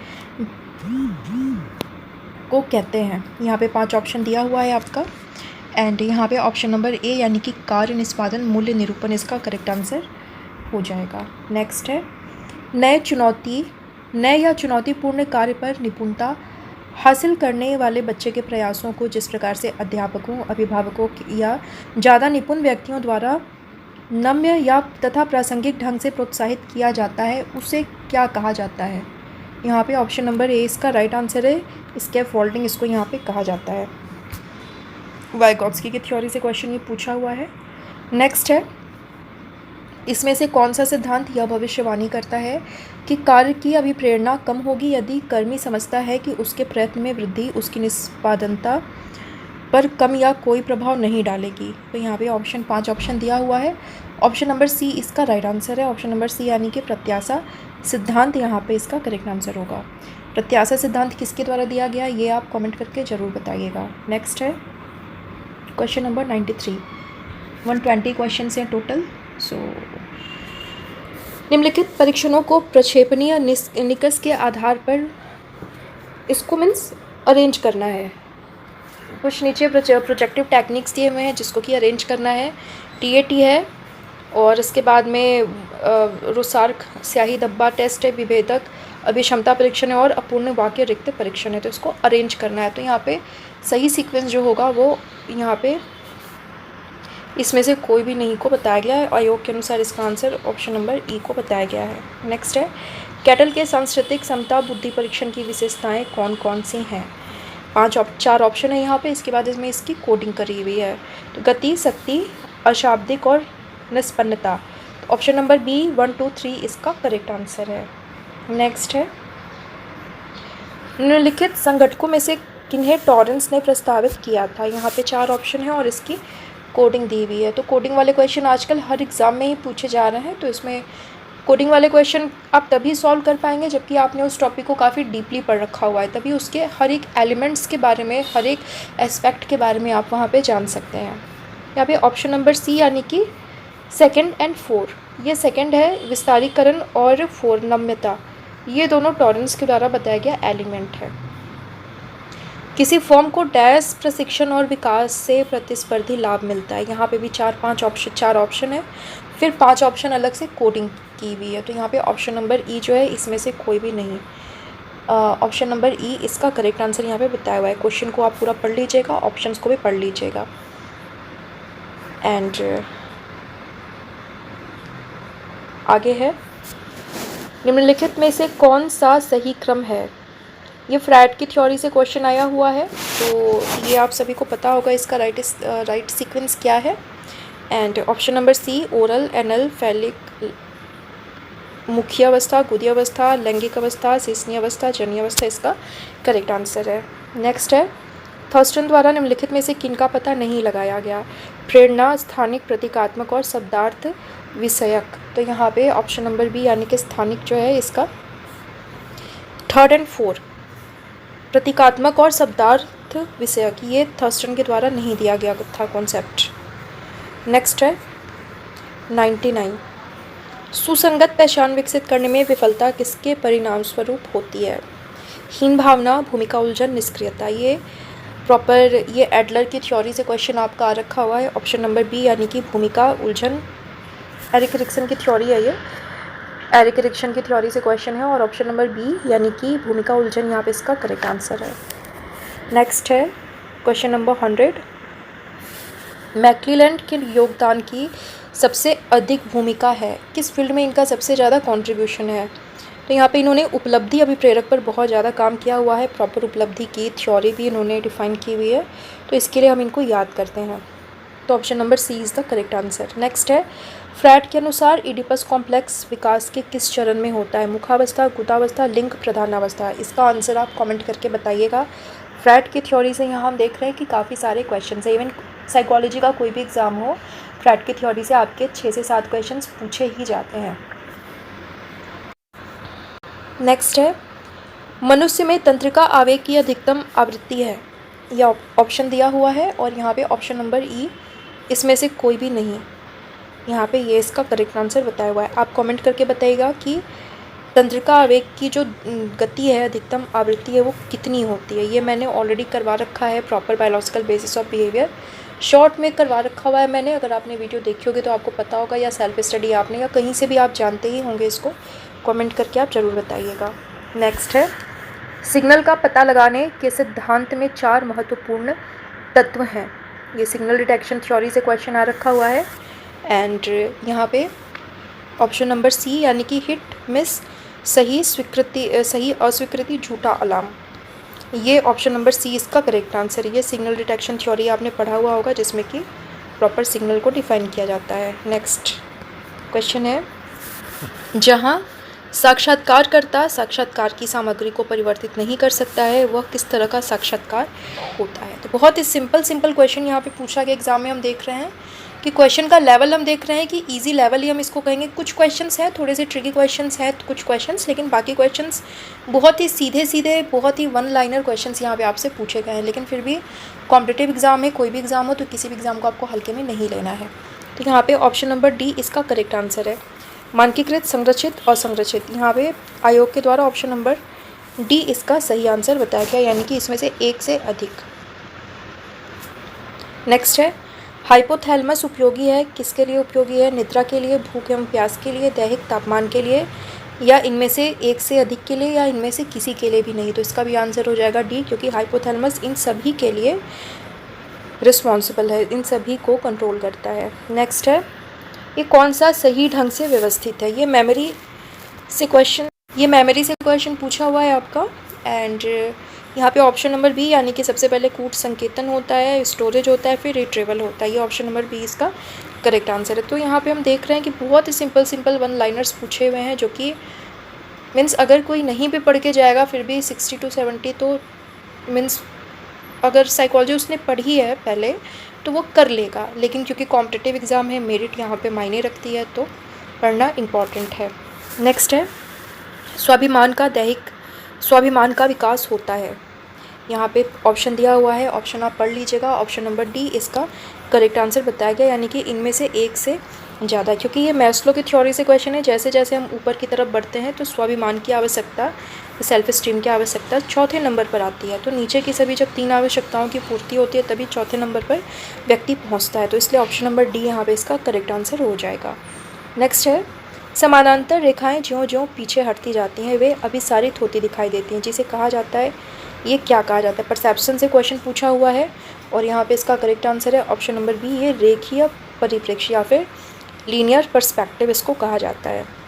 को कहते हैं? यहाँ पे 5 ऑप्शन दिया हुआ है आपका, एंड यहाँ पे ऑप्शन नंबर ए यानी कि कार्य निष्पादन मूल्य निरूपण इसका करेक्ट आंसर हो जाएगा। नेक्स्ट है, नए या चुनौतीपूर्ण कार्य पर निपुणता हासिल करने वाले बच्चे के प्रयासों को जिस प्रकार से अध्यापकों, अभिभावकों या ज़्यादा निपुण व्यक्तियों द्वारा नम्य या तथा प्रासंगिक ढंग से प्रोत्साहित किया जाता है, उसे क्या कहा जाता है? यहाँ पे ऑप्शन नंबर ए इसका राइट आंसर है। स्कैफोल्डिंग इसको यहाँ पे कहा जाता है। वाइगॉत्स्की की थ्योरी से क्वेश्चन ये पूछा हुआ है। नेक्स्ट है, इसमें से कौन सा सिद्धांत यह भविष्यवाणी करता है कि कार्य की अभिप्रेरणा कम होगी यदि कर्मी समझता है कि उसके प्रयत्न में वृद्धि उसकी निष्पादनता पर कम या कोई प्रभाव नहीं डालेगी? तो यहाँ पे 5 ऑप्शन दिया हुआ है। ऑप्शन नंबर सी इसका राइट आंसर है। ऑप्शन नंबर सी यानी कि प्रत्याशा सिद्धांत यहाँ पे इसका करेक्ट आंसर होगा। प्रत्याशा सिद्धांत किसके द्वारा दिया गया, ये आप कमेंट करके ज़रूर बताइएगा। नेक्स्ट है क्वेश्चन नंबर 93। 120 क्वेश्चन हैं टोटल। सो निम्नलिखित परीक्षणों को प्रक्षेपणीय निकष के आधार पर इसको मीन्स अरेंज करना है। कुछ नीचे प्रोजेक्टिव टेक्निक्स दिए हुए हैं जिसको कि अरेंज करना है। TAT है और इसके बाद में रुसार्क स्याही धब्बा टेस्ट है, विभेदक अभिक्षमता परीक्षण है और अपूर्ण वाक्य रिक्त परीक्षण है। तो इसको अरेंज करना है। तो यहाँ पे सही सीक्वेंस जो होगा वो यहाँ पे इसमें से कोई भी नहीं को बताया गया है। आयोग के अनुसार इसका आंसर ऑप्शन नंबर ई को बताया गया है। नेक्स्ट है, कैटल के सांस्कृतिक समता बुद्धि परीक्षण की विशेषताएं कौन कौन सी हैं? 4 ऑप्शन है यहाँ पे। इसके बाद इसमें इसकी कोडिंग करी हुई है। तो गति, शक्ति, अशाब्दिक और निष्पन्नता। तो ऑप्शन नंबर बी 1, 2, 3 इसका करेक्ट आंसर है। नेक्स्ट है, निम्नलिखित संगठकों में से किन्हें टॉरेंस ने प्रस्तावित किया था? यहाँ पे 4 ऑप्शन है और इसकी कोडिंग दी हुई है। तो कोडिंग वाले क्वेश्चन आजकल हर एग्ज़ाम में ही पूछे जा रहे हैं। तो इसमें कोडिंग वाले क्वेश्चन आप तभी सॉल्व कर पाएंगे जबकि आपने उस टॉपिक को काफ़ी डीपली पढ़ रखा हुआ है, तभी उसके हर एक एलिमेंट्स के बारे में, हर एक एस्पेक्ट के बारे में आप वहाँ पे जान सकते हैं। यहाँ पे ऑप्शन नंबर सी यानी कि 2 और 4, ये 2 है विस्तारीकरण और 4 नम्यता, ये दोनों टॉरेंस के द्वारा बताया गया एलिमेंट है। किसी फॉर्म को डैश प्रशिक्षण और विकास से प्रतिस्पर्धी लाभ मिलता है? यहाँ पे भी 4 ऑप्शन है, फिर 5 ऑप्शन अलग से कोडिंग की हुई है। तो यहाँ पे ऑप्शन नंबर ई जो है इसमें से कोई भी नहीं। ऑप्शन नंबर ई इसका करेक्ट आंसर यहाँ पे बताया हुआ है। क्वेश्चन को आप पूरा पढ़ लीजिएगा, ऑप्शंस को भी पढ़ लीजिएगा। एंड आगे है, निम्नलिखित में से कौन सा सही क्रम है? ये फ्राइड की थ्योरी से क्वेश्चन आया हुआ है, तो ये आप सभी को पता होगा इसका राइट सीक्वेंस क्या है। And option number C oral, anal, phallic, मुखीय अवस्था, गुदी अवस्था, लैंगिक अवस्था, सीसनी अवस्था, जनीय अवस्था इसका करेक्ट आंसर है। नेक्स्ट है, थर्स्टन द्वारा निम्नलिखित में से किन का पता नहीं लगाया गया? प्रेरणा, स्थानिक, प्रतीकात्मक और शब्दार्थ विषयक। तो यहाँ पे ऑप्शन नंबर बी यानी कि स्थानिक जो है इसका 3rd और 4 प्रतीकात्मक और शब्दार्थ विषयक, ये थर्स्टन के द्वारा नहीं दिया गया था कॉन्सेप्ट। नेक्स्ट है 99, सुसंगत पहचान विकसित करने में विफलता किसके परिणाम स्वरूप होती है? हीन भावना, भूमिका उलझन, निष्क्रियता। ये प्रॉपर ये एडलर की थ्योरी से क्वेश्चन आपका आ रखा हुआ है। ऑप्शन नंबर बी यानी कि भूमिका उलझन, एरिक एरिक्सन की थ्योरी है ये, एरिक एरिक्सन की थ्योरी से क्वेश्चन है और ऑप्शन नंबर बी यानी कि भूमिका उलझन यहाँ पे इसका करेक्ट आंसर है। नेक्स्ट है क्वेश्चन नंबर 100, मैक्लीलैंड के योगदान की सबसे अधिक भूमिका है? किस फील्ड में इनका सबसे ज़्यादा कंट्रीब्यूशन है? तो यहाँ पे इन्होंने उपलब्धि अभिप्रेरक पर बहुत ज़्यादा काम किया हुआ है। प्रॉपर उपलब्धि की थ्योरी भी इन्होंने डिफाइन की हुई है, तो इसके लिए हम इनको याद करते हैं। तो option number C is the correct answer. Next है, फ्रैड के अनुसार इडिपस कॉम्प्लेक्स विकास के किस चरण में होता है? मुखावस्था, गुदावस्था, लिंग प्रधानावस्था। इसका आंसर आप कमेंट करके बताइएगा। फ्रैड की थ्योरी से यहाँ हम देख रहे हैं कि काफ़ी सारे क्वेश्चन है। इवन साइकोलॉजी का कोई भी एग्ज़ाम हो, फ्रैड की थ्योरी से आपके 6 से 7 क्वेश्चन पूछे ही जाते हैं। नेक्स्ट है, मनुष्य में तंत्रिका आवेग की अधिकतम आवृत्ति है? यह ऑप्शन दिया हुआ है और यहाँ पे ऑप्शन नंबर ई इसमें से कोई भी नहीं। यहाँ पे ये इसका करेक्ट आंसर बताया हुआ है। आप कमेंट करके बताइएगा कि तंत्रिका आवेग की जो गति है, अधिकतम आवृत्ति है, वो कितनी होती है। ये मैंने ऑलरेडी करवा रखा है, proper biological basis of behaviour short में करवा रखा हुआ है मैंने। अगर आपने वीडियो देखी होगी तो आपको पता होगा, या सेल्फ स्टडी आपने या कहीं से भी आप जानते ही होंगे इसको। कमेंट करके आप ज़रूर बताइएगा। नेक्स्ट है, सिग्नल का पता लगाने के सिद्धांत में 4 महत्वपूर्ण तत्व हैं। ये सिग्नल डिटेक्शन थ्योरी से क्वेश्चन आ रखा हुआ है। एंड यहाँ पे ऑप्शन नंबर सी यानी कि हिट मिस, सही स्वीकृति, सही अस्वीकृति, झूठा अलार्म, ये ऑप्शन नंबर सी इसका करेक्ट आंसर है। ये सिग्नल डिटेक्शन थ्योरी आपने पढ़ा हुआ होगा, जिसमें कि प्रॉपर सिग्नल को डिफाइन किया जाता है। नेक्स्ट क्वेश्चन है, जहाँ साक्षात्कारकर्ता साक्षात्कार की सामग्री को परिवर्तित नहीं कर सकता है, वह किस तरह का साक्षात्कार होता है। तो बहुत ही सिंपल क्वेश्चन यहाँ पे पूछा गया एग्जाम में। हम देख रहे हैं कि क्वेश्चन का लेवल हम देख रहे हैं कि इजी लेवल ही हम इसको कहेंगे। कुछ क्वेश्चंस हैं थोड़े से ट्रिकी क्वेश्चंस हैं कुछ क्वेश्चंस, लेकिन बाकी क्वेश्चंस बहुत ही सीधे बहुत ही वन लाइनर क्वेश्चंस यहाँ पे आपसे पूछे गए हैं। लेकिन फिर भी कॉम्पिटिटिव एग्जाम में, कोई भी एग्जाम हो, तो किसी भी एग्जाम को आपको हल्के में नहीं लेना है। तो यहाँ पे ऑप्शन नंबर डी इसका करेक्ट आंसर है। मानकीकृत, संरचित और संरचित, यहाँ पे आयोग के द्वारा ऑप्शन नंबर डी इसका सही आंसर बताया गया, यानी कि इसमें से एक से अधिक। नेक्स्ट है, हाइपोथैलेमस उपयोगी है, किसके लिए उपयोगी है। निद्रा के लिए, भूख एवं प्यास के लिए, दैहिक तापमान के लिए, या इनमें से एक से अधिक के लिए, या इनमें से किसी के लिए भी नहीं। तो इसका भी आंसर हो जाएगा डी, क्योंकि हाइपोथैलेमस इन सभी के लिए रिस्पॉन्सिबल है, इन सभी को कंट्रोल करता है। नेक्स्ट है, ये कौन सा सही ढंग से व्यवस्थित है। ये मेमोरी से क्वेश्चन पूछा हुआ है आपका। एंड यहाँ पे ऑप्शन नंबर बी यानी कि सबसे पहले कूट संकेतन होता है, स्टोरेज होता है, फिर रिट्रीवल होता है। ये ऑप्शन नंबर बी इसका करेक्ट आंसर है। तो यहाँ पे हम देख रहे हैं कि बहुत ही सिंपल वन लाइनर्स पूछे हुए हैं, जो कि मीन्स अगर कोई नहीं भी पढ़ के जाएगा फिर भी 60 to 70 तो मीन्स अगर साइकोलॉजी उसने पढ़ी है पहले तो वो कर लेगा। लेकिन क्योंकि कॉम्पिटिटिव एग्ज़ाम है, मेरिट यहाँ पे मायने रखती है, तो पढ़ना इम्पॉर्टेंट है। नेक्स्ट है, स्वाभिमान का विकास होता है। यहाँ पे ऑप्शन दिया हुआ है, ऑप्शन आप पढ़ लीजिएगा। ऑप्शन नंबर डी इसका करेक्ट आंसर बताया गया, यानी कि इनमें से एक से ज़्यादा। क्योंकि ये मैस्लो की थ्योरी से क्वेश्चन है, जैसे जैसे हम ऊपर की तरफ बढ़ते हैं तो स्वाभिमान की आवश्यकता, सेल्फ स्टीम की आवश्यकता चौथे नंबर पर आती है। तो नीचे की सभी जब 3 आवश्यकताओं की पूर्ति होती है तभी चौथे नंबर पर व्यक्ति पहुँचता है। तो इसलिए ऑप्शन नंबर डी यहाँ पर इसका करेक्ट आंसर हो जाएगा। नेक्स्ट है, समानांतर रेखाएं ज्यों-ज्यों पीछे हटती जाती हैं वे अभिसारित होती दिखाई देती हैं, जिसे कहा जाता है, ये क्या कहा जाता है। परसेप्शन से क्वेश्चन पूछा हुआ है और यहाँ पे इसका करेक्ट आंसर है ऑप्शन नंबर बी, ये रेखीय परिप्रेक्ष्य या फिर लीनियर पर्सपेक्टिव इसको कहा जाता है।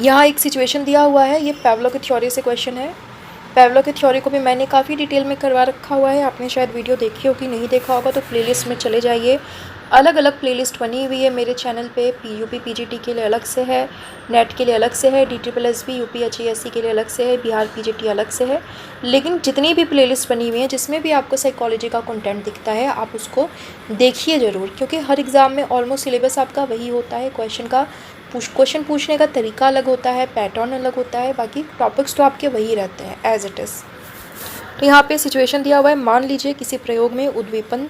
यहाँ एक सिचुएशन दिया हुआ है, ये पैवलो की थ्योरी से क्वेश्चन है। पैवलो की थ्योरी को भी मैंने काफ़ी डिटेल में करवा रखा हुआ है, आपने शायद वीडियो देखी होगी, नहीं देखा होगा तो प्लेलिस्ट में चले जाइए। अलग अलग प्लेलिस्ट बनी हुई है मेरे चैनल पे। यूपी पीजीटी के लिए अलग से है, नेट के लिए अलग से है, DSSB UPHESC के लिए अलग से है, बिहार पीजीटी अलग से है। लेकिन जितनी भी प्लेलिस्ट बनी हुई हैं जिसमें भी आपको साइकोलॉजी का कंटेंट दिखता है आप उसको देखिए ज़रूर, क्योंकि हर एग्ज़ाम में ऑलमोस्ट सिलेबस आपका वही होता है। क्वेश्चन पूछने का तरीका अलग होता है, पैटर्न अलग होता है, बाकी टॉपिक्स तो आपके वही रहते हैं एज इट इज़। तो यहाँ पे सिचुएशन दिया हुआ है, मान लीजिए किसी प्रयोग में उद्दीपन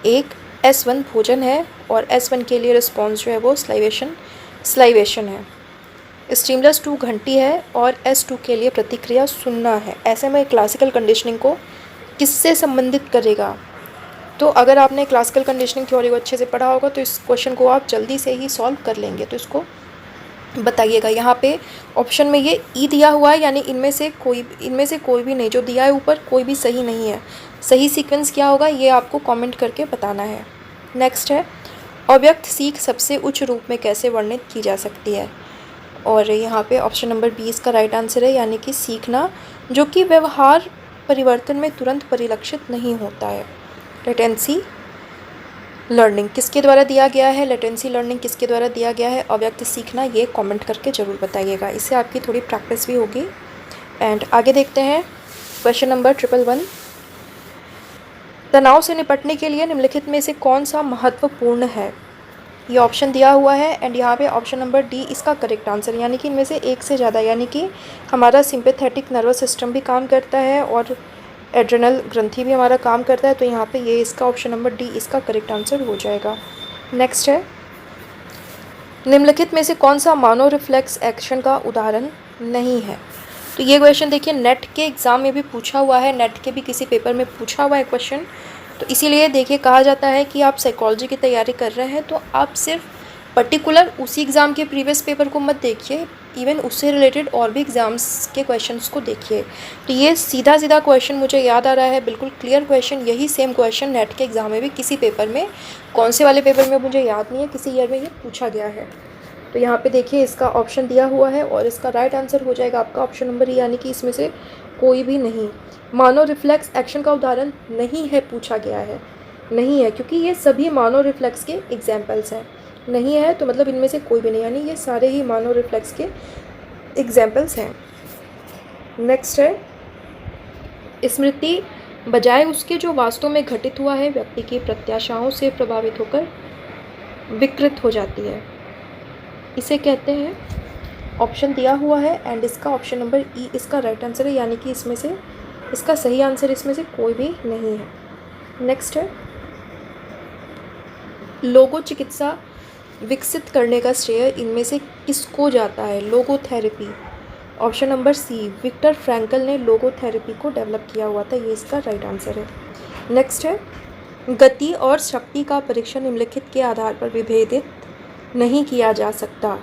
एक S1 भोजन है और S1 के लिए रिस्पॉन्स जो है वो स्लाइवेशन है। स्टिमुलस 2 घंटी है और S2 के लिए प्रतिक्रिया सुनना है। ऐसे में क्लासिकल कंडीशनिंग को किससे संबंधित करेगा। तो अगर आपने क्लासिकल कंडीशनिंग थ्योरी को अच्छे से पढ़ा होगा तो इस क्वेश्चन को आप जल्दी से ही सॉल्व कर लेंगे। तो इसको बताइएगा। यहाँ पे ऑप्शन में ये ई दिया हुआ है, यानी इनमें से कोई भी नहीं, जो दिया है ऊपर कोई भी सही नहीं है। सही सीक्वेंस क्या होगा ये आपको कमेंट करके बताना है। नेक्स्ट है, अव्यक्त सीख सबसे उच्च रूप में कैसे वर्णित की जा सकती है। और यहाँ पे ऑप्शन नंबर 20 का राइट आंसर है, यानी कि सीखना जो कि व्यवहार परिवर्तन में तुरंत परिलक्षित नहीं होता है। लेटेंसी लर्निंग किसके द्वारा दिया गया है, लेटेंसी लर्निंग किसके द्वारा दिया गया है, अव्यक्त सीखना, ये कमेंट करके ज़रूर बताइएगा। इससे आपकी थोड़ी प्रैक्टिस भी होगी। एंड आगे देखते हैं क्वेश्चन नंबर 111। तनाव से निपटने के लिए निम्नलिखित में से कौन सा महत्वपूर्ण है। ये ऑप्शन दिया हुआ है एंड यहाँ पे ऑप्शन नंबर डी इसका करेक्ट आंसर, यानी कि इनमें से एक से ज़्यादा, यानी कि हमारा सिंपैथेटिक नर्वस सिस्टम भी काम करता है और एड्रेनल ग्रंथि भी हमारा काम करता है। तो यहाँ पे ये इसका ऑप्शन नंबर डी इसका करेक्ट आंसर हो जाएगा। नेक्स्ट है, निम्नलिखित में से कौन सा मानो रिफ्लेक्स एक्शन का उदाहरण नहीं है? तो ये क्वेश्चन देखिए नेट के एग्ज़ाम में भी पूछा हुआ है, नेट के भी किसी पेपर में पूछा हुआ है क्वेश्चन। तो इसीलिए देखिए कहा जाता है कि आप साइकोलॉजी की तैयारी कर रहे हैं तो आप सिर्फ पर्टिकुलर उसी एग्ज़ाम के प्रीवियस पेपर को मत देखिए, इवन उससे रिलेटेड और भी एग्ज़ाम्स के क्वेश्चंस को देखिए। तो ये सीधा सीधा क्वेश्चन मुझे याद आ रहा है, बिल्कुल क्लियर क्वेश्चन, यही सेम क्वेश्चन नेट के एग्ज़ाम में भी किसी पेपर में, कौन से वाले पेपर में मुझे याद नहीं है, किसी ईयर में ये पूछा गया है। तो यहाँ पे देखिए इसका ऑप्शन दिया हुआ है और इसका राइट आंसर हो जाएगा आपका ऑप्शन नंबर ई, यानी कि इसमें से कोई भी नहीं। मानो रिफ्लेक्स एक्शन का उदाहरण नहीं है पूछा गया है, नहीं है, क्योंकि ये सभी मानो रिफ्लेक्स के एग्जाम्पल्स हैं। नहीं है तो मतलब इनमें से कोई भी नहीं, यानी ये सारे ही मानो रिफ्लेक्स के एग्जाम्पल्स हैं। नेक्स्ट है स्मृति बजाय उसके जो वास्तव में घटित हुआ है व्यक्ति की प्रत्याशाओं से प्रभावित होकर विकृत हो जाती है, इसे कहते हैं, ऑप्शन दिया हुआ है एंड इसका ऑप्शन नंबर ई इसका राइट आंसर है, यानी कि इसमें से इसका सही आंसर इसमें से कोई भी नहीं है। नेक्स्ट है लोगो चिकित्सा विकसित करने का श्रेय इनमें से किसको जाता है? Logotherapy, option number C, Viktor Frankl ने लोगोथेरेपी को डेवलप किया हुआ था, ये इसका राइट आंसर है। नेक्स्ट है गति और शक्ति का परीक्षण निम्नलिखित के आधार पर विभेदित नहीं किया जा सकता।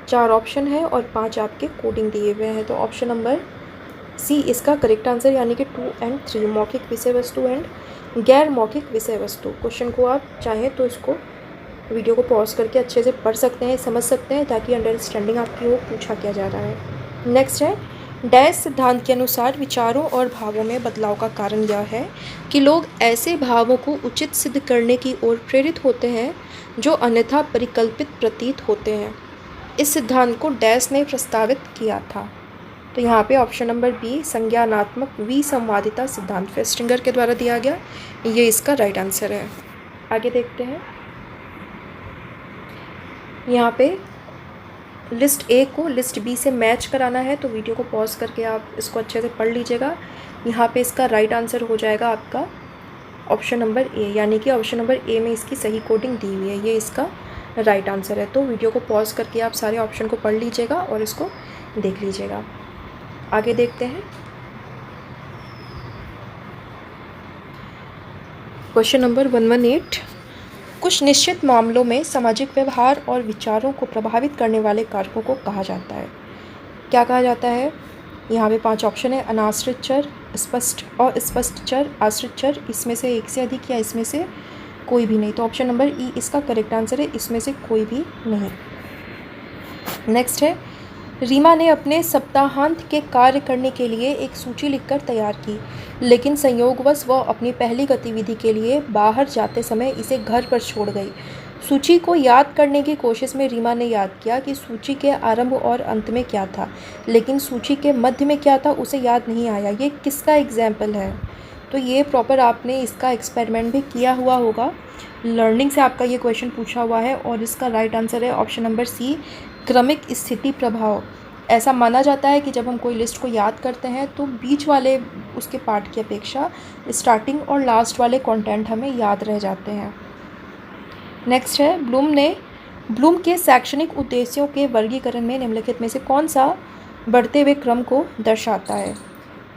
4 ऑप्शन है और 5 आपके कोडिंग दिए हुए हैं, तो ऑप्शन नंबर सी इसका करेक्ट आंसर, यानी कि 2 और 3, मौखिक विषय वस्तु एंड गैर मौखिक विषय वस्तु। क्वेश्चन को आप चाहें तो इसको वीडियो को पॉज करके अच्छे से पढ़ सकते हैं, समझ सकते हैं, ताकि अंडरस्टैंडिंग आपकी हो पूछा क्या जा रहा है। नेक्स्ट है डैश सिद्धांत के अनुसार विचारों और भावों में बदलाव का कारण यह है कि लोग ऐसे भावों को उचित सिद्ध करने की ओर प्रेरित होते हैं जो अन्यथा परिकल्पित प्रतीत होते हैं। इस सिद्धांत को डैश ने प्रस्तावित किया था। तो यहाँ पे ऑप्शन नंबर बी संज्ञानात्मक विसंवादिता सिद्धांत फेस्टिंगर के द्वारा दिया गया, ये इसका राइट आंसर है। आगे देखते हैं, यहाँ पे लिस्ट ए को लिस्ट बी से मैच कराना है, तो वीडियो को पॉज करके आप इसको अच्छे से पढ़ लीजिएगा। यहाँ पे इसका राइट आंसर हो जाएगा आपका ऑप्शन नंबर ए, यानी कि ऑप्शन नंबर ए में इसकी सही कोडिंग दी हुई है, ये इसका राइट आंसर है। तो वीडियो को पॉज करके आप सारे ऑप्शन को पढ़ लीजिएगा और इसको देख लीजिएगा। आगे देखते हैं, क्वेश्चन नंबर 118, कुछ निश्चित मामलों में सामाजिक व्यवहार और विचारों को प्रभावित करने वाले कारकों को कहा जाता है। क्या कहा जाता है? यहाँ पे 5 ऑप्शन है, अनाश्रित चर, स्पष्ट और स्पष्ट चर, आश्रित चर, इसमें से एक से अधिक या इसमें से कोई भी नहीं। तो ऑप्शन नंबर ई इसका करेक्ट आंसर है, इसमें से कोई भी नहीं। नेक्स्ट है रीमा ने अपने सप्ताहांत के कार्य करने के लिए एक सूची लिखकर तैयार की, लेकिन संयोगवश वह अपनी पहली गतिविधि के लिए बाहर जाते समय इसे घर पर छोड़ गई। सूची को याद करने की कोशिश में रीमा ने याद किया कि सूची के आरंभ और अंत में क्या था, लेकिन सूची के मध्य में क्या था उसे याद नहीं आया। ये किसका एग्जाम्पल है? तो ये प्रॉपर आपने इसका एक्सपेरिमेंट भी किया हुआ होगा, लर्निंग से आपका ये क्वेश्चन पूछा हुआ है और इसका राइट आंसर है ऑप्शन नंबर सी, क्रमिक स्थिति प्रभाव। ऐसा माना जाता है कि जब हम कोई लिस्ट को याद करते हैं तो बीच वाले उसके पार्ट की अपेक्षा स्टार्टिंग और लास्ट वाले कंटेंट हमें याद रह जाते हैं। नेक्स्ट है ब्लूम के शैक्षणिक उद्देश्यों के वर्गीकरण में निम्नलिखित में से कौन सा बढ़ते हुए क्रम को दर्शाता है?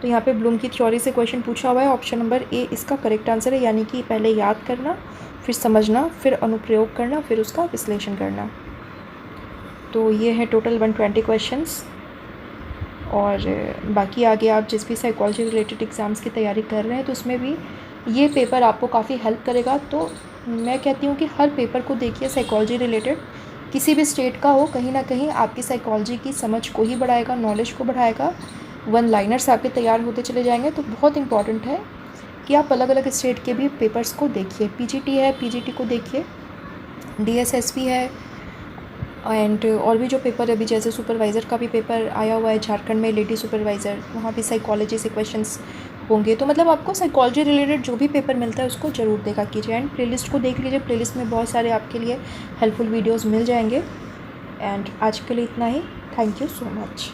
तो यहाँ पे ब्लूम की थ्योरी से क्वेश्चन पूछा हुआ है, ऑप्शन नंबर ए इसका करेक्ट आंसर है, यानी कि पहले याद करना, फिर समझना, फिर अनुप्रयोग करना, फिर उसका विश्लेषण करना। तो ये है टोटल 120 क्वेश्चंस। और बाकी आगे आप जिस भी साइकोलॉजी रिलेटेड एग्ज़ाम्स की तैयारी कर रहे हैं तो उसमें भी ये पेपर आपको काफ़ी हेल्प करेगा। तो मैं कहती हूँ कि हर पेपर को देखिए, साइकोलॉजी रिलेटेड किसी भी स्टेट का हो, कहीं ना कहीं आपकी साइकोलॉजी की समझ को ही बढ़ाएगा, नॉलेज को बढ़ाएगा, 1 लाइनर्स आपके तैयार होते चले जाएंगे। तो बहुत इंपॉर्टेंट है कि आप अलग अलग स्टेट के भी पेपर्स को देखिए। पीजीटी है, पीजीटी को देखिए, डीएसएसपी है, एंड और भी जो पेपर है अभी जैसे सुपरवाइज़र का भी पेपर आया हुआ है झारखंड में, लेडी सुपरवाइज़र, वहाँ भी साइकोलॉजी से क्वेश्चंस होंगे। तो मतलब आपको साइकोलॉजी रिलेटेड जो भी पेपर मिलता है उसको ज़रूर देखा कीजिए एंड प्लेलिस्ट को देख लीजिए। प्लेलिस्ट में बहुत सारे आपके लिए हेल्पफुल वीडियोज़ मिल जाएंगे। एंड आज के लिए इतना ही। Thank you so much.